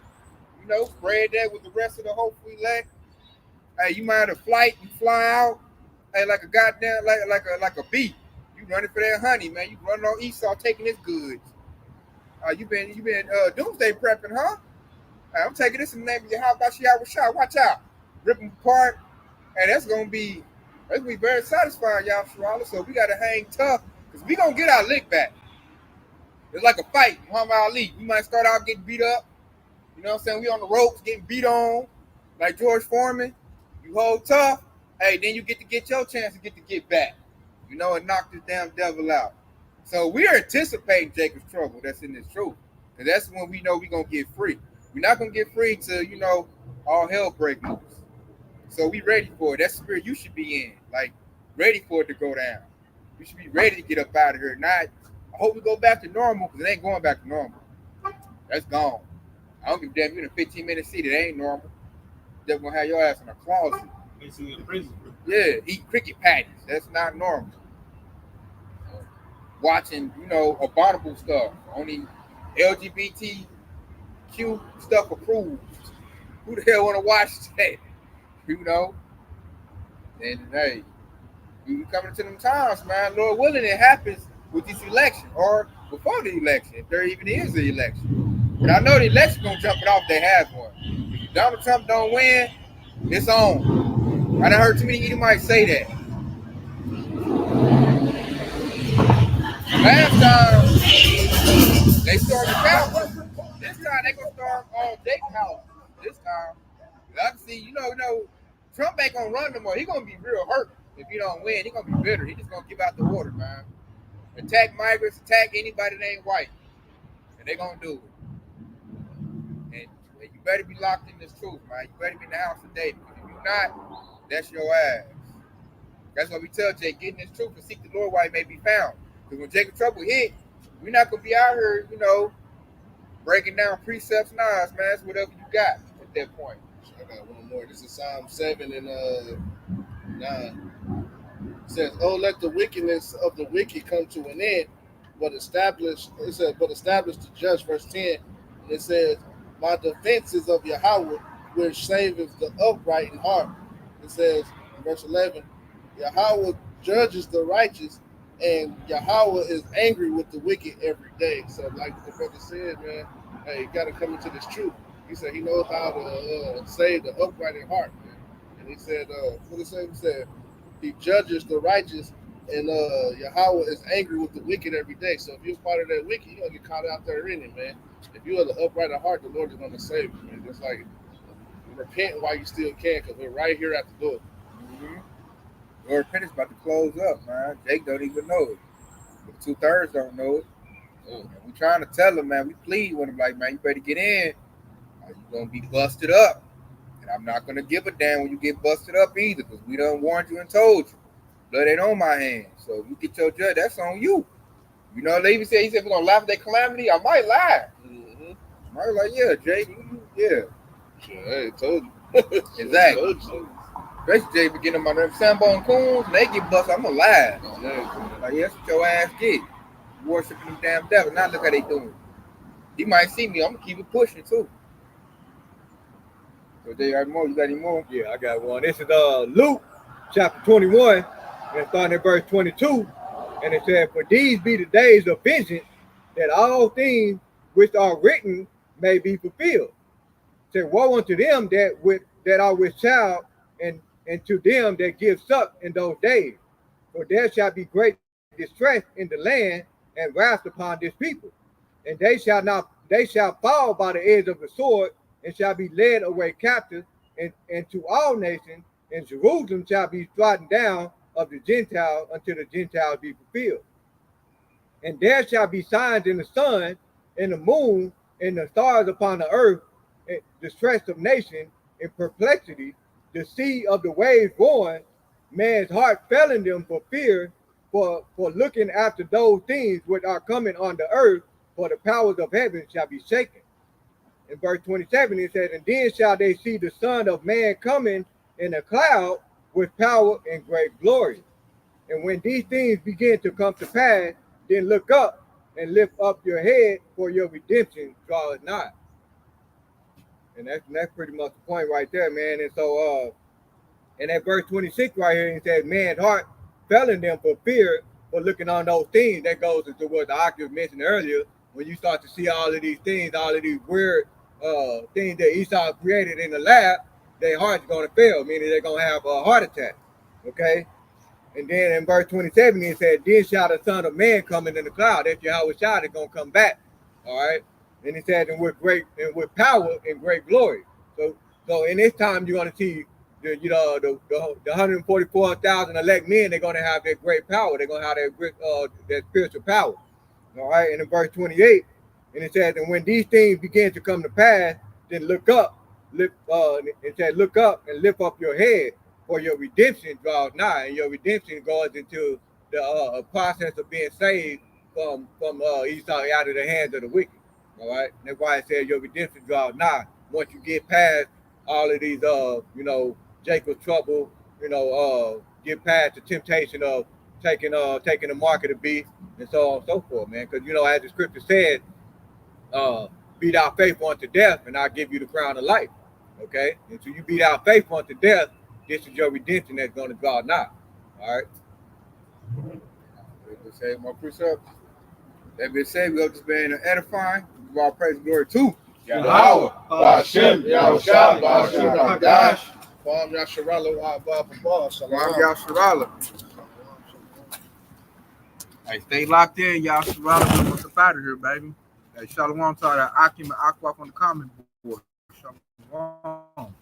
You know, spread that with the rest of the hope we lack. Hey, you might have a flight and fly out. Hey, like a goddamn like a bee. running for that honey, man. You running on Esau taking his goods. You been doomsday prepping, huh? I'm taking this in the name of Yahweh. Watch out. Rip them apart. And that's gonna be very satisfying, y'all, Sherala. So we gotta hang tough because we gonna get our lick back. It's like a fight, Muhammad Ali. We might start out getting beat up. You know what I'm saying? We on the ropes getting beat on, like George Foreman. You hold tough, hey, then you get to get your chance to get back. You know, and knock this damn devil out. So we are anticipating Jacob's trouble that's in this truth. Because that's when we know we're gonna get free. We're not gonna get free till, you know, all hell break loose. So we ready for it. That's the spirit you should be in. Like, ready for it to go down. We should be ready to get up out of here. Not, I hope we go back to normal, because it ain't going back to normal. That's gone. I don't give a damn, you're in a 15-minute seat. It ain't normal. They're going to have your ass in a closet. Basically in prison. Yeah, eat cricket patties. That's not normal. Watching, you know, abominable stuff. Only LGBTQ stuff approved. Who the hell want to watch that? You know? And hey, we coming to them times, man. Lord willing, it happens with this election or before the election, if there even is an election. But I know the election gonna jump it off if they have one. If Donald Trump don't win, it's on. I done heard too many Edomites say that. Last time they started Calvary. This time they gonna start on Jake's house. This time, I can see, you know, Trump ain't gonna run no more. He gonna be real hurt if he don't win. He gonna be bitter. He just gonna give out the order, man. Attack migrants, attack anybody that ain't white, and they gonna do it. And you better be locked in this truth, man. You better be in the house of David. If you're not, that's your ass. That's why we tell Jake, get in this truth and seek the Lord while he may be found. Because when Jacob trouble hit, we're not gonna be out here, you know, breaking down precepts, knives, man. It's whatever you got at that point. I got one more. This is Psalm 7 and 9. It says, "Oh, let the wickedness of the wicked come to an end, but establish." It says, "But establish the just." Verse 10. And it says, "My defense is of Yahweh, which saveth the upright in heart." It says, in verse 11, "Yahweh judges the righteous, and Yahweh is angry with the wicked every day." So, like the brother said, man, hey, you got to come into this truth. He said he knows how to save the upright in heart, man. And he said, what did he say? He said, he judges the righteous, and Yahweh is angry with the wicked every day. So if you're part of that wicked, you're going to get caught out there in it, man. If you are the upright in heart, the Lord is going to save you, man. Just like repent while you still can, because we're right here at the door. Mm-hmm. Lord, repentance about to close up, man. Jake don't even know it. The 2/3 don't know it. And we trying to tell him, man. We plead with him, like, man, you better get in. You're going to be busted up. And I'm not going to give a damn when you get busted up either, because we done warned you and told you. Blood ain't on my hands. So you get your judge, that's on you. You know, they even said, he said, we're going to laugh at that calamity. I might lie. Mm-hmm. I might be like, yeah, Jake, yeah. Sure, hey, told you. Exactly. Told you. Especially Jake be getting them on them Sambo and Coons, and they get busted. I'm going to lie. Like, yeah, that's what your ass get. You worshiping them damn devils. Now look how they doing. He might see me. I'm going to keep it pushing, too. So, Jay, you got any more? Yeah, I got one. This is Luke chapter 21, and starting at verse 22. And it said, "For these be the days of vengeance, that all things which are written may be fulfilled. It said, woe unto them that are with child, and to them that give suck in those days. For there shall be great distress in the land, and wrath upon this people. And they shall fall by the edge of the sword, and shall be led away captive, and to all nations, and Jerusalem shall be trodden down of the Gentiles until the Gentiles be fulfilled. And there shall be signs in the sun, and the moon, and the stars upon the earth, and distress of nations, in perplexity, the sea of the waves roaring, man's heart failing them for fear, for looking after those things which are coming on the earth, for the powers of heaven shall be shaken." In verse 27, it says, "And then shall they see the Son of Man coming in a cloud with power and great glory. And when these things begin to come to pass, then look up and lift up your head, for your redemption draweth nigh." And that's pretty much the point right there, man. And so, and at verse 26 right here, it says, "Man's heart failing them for fear, for looking on those things, that goes into what the Oculus mentioned earlier. When you start to see all of these things, all of these weird things that Esau created in the lab, their heart's going to fail, meaning they're going to have a heart attack. Okay? And then in verse 27, it said, then shall the Son of Man come in the cloud. That's Yahweh Shah that's going to come back. All right? And it says, and with power and great glory. So in this time, you're going to see the 144,000 elect men. They're going to have that great power. They're going to have that spiritual power. All right. And in verse 28, and it says, and when these things begin to come to pass, then look up. It says, look up and lift up your head, for your redemption draws nigh. And your redemption goes into the process of being saved from Esau out of the hands of the wicked. All right. That's why it says your redemption draws nigh. Once you get past all of these, Jacob's trouble, get past the temptation of taking the mark of the beast and so on and so forth, man. Because, as the scripture said, be thou faithful unto death, and I'll give you the crown of life. Okay? And so you be thou faithful unto death, this is your redemption that's going to draw nigh. All right? Let's say more precepts. That being said, we'll just be edifying. Give all praise and glory to Yahweh, Ba'ashem, Yahushua, Ba'ashem, Hakadosh, Kwam Yasharala Wa'abah, Shalom, Yasharala. Hey, stay locked in, y'all. Shalom, what's up out of here, baby? Hey, Shalom to all that Akim and Aqua on the comment board. Shalom.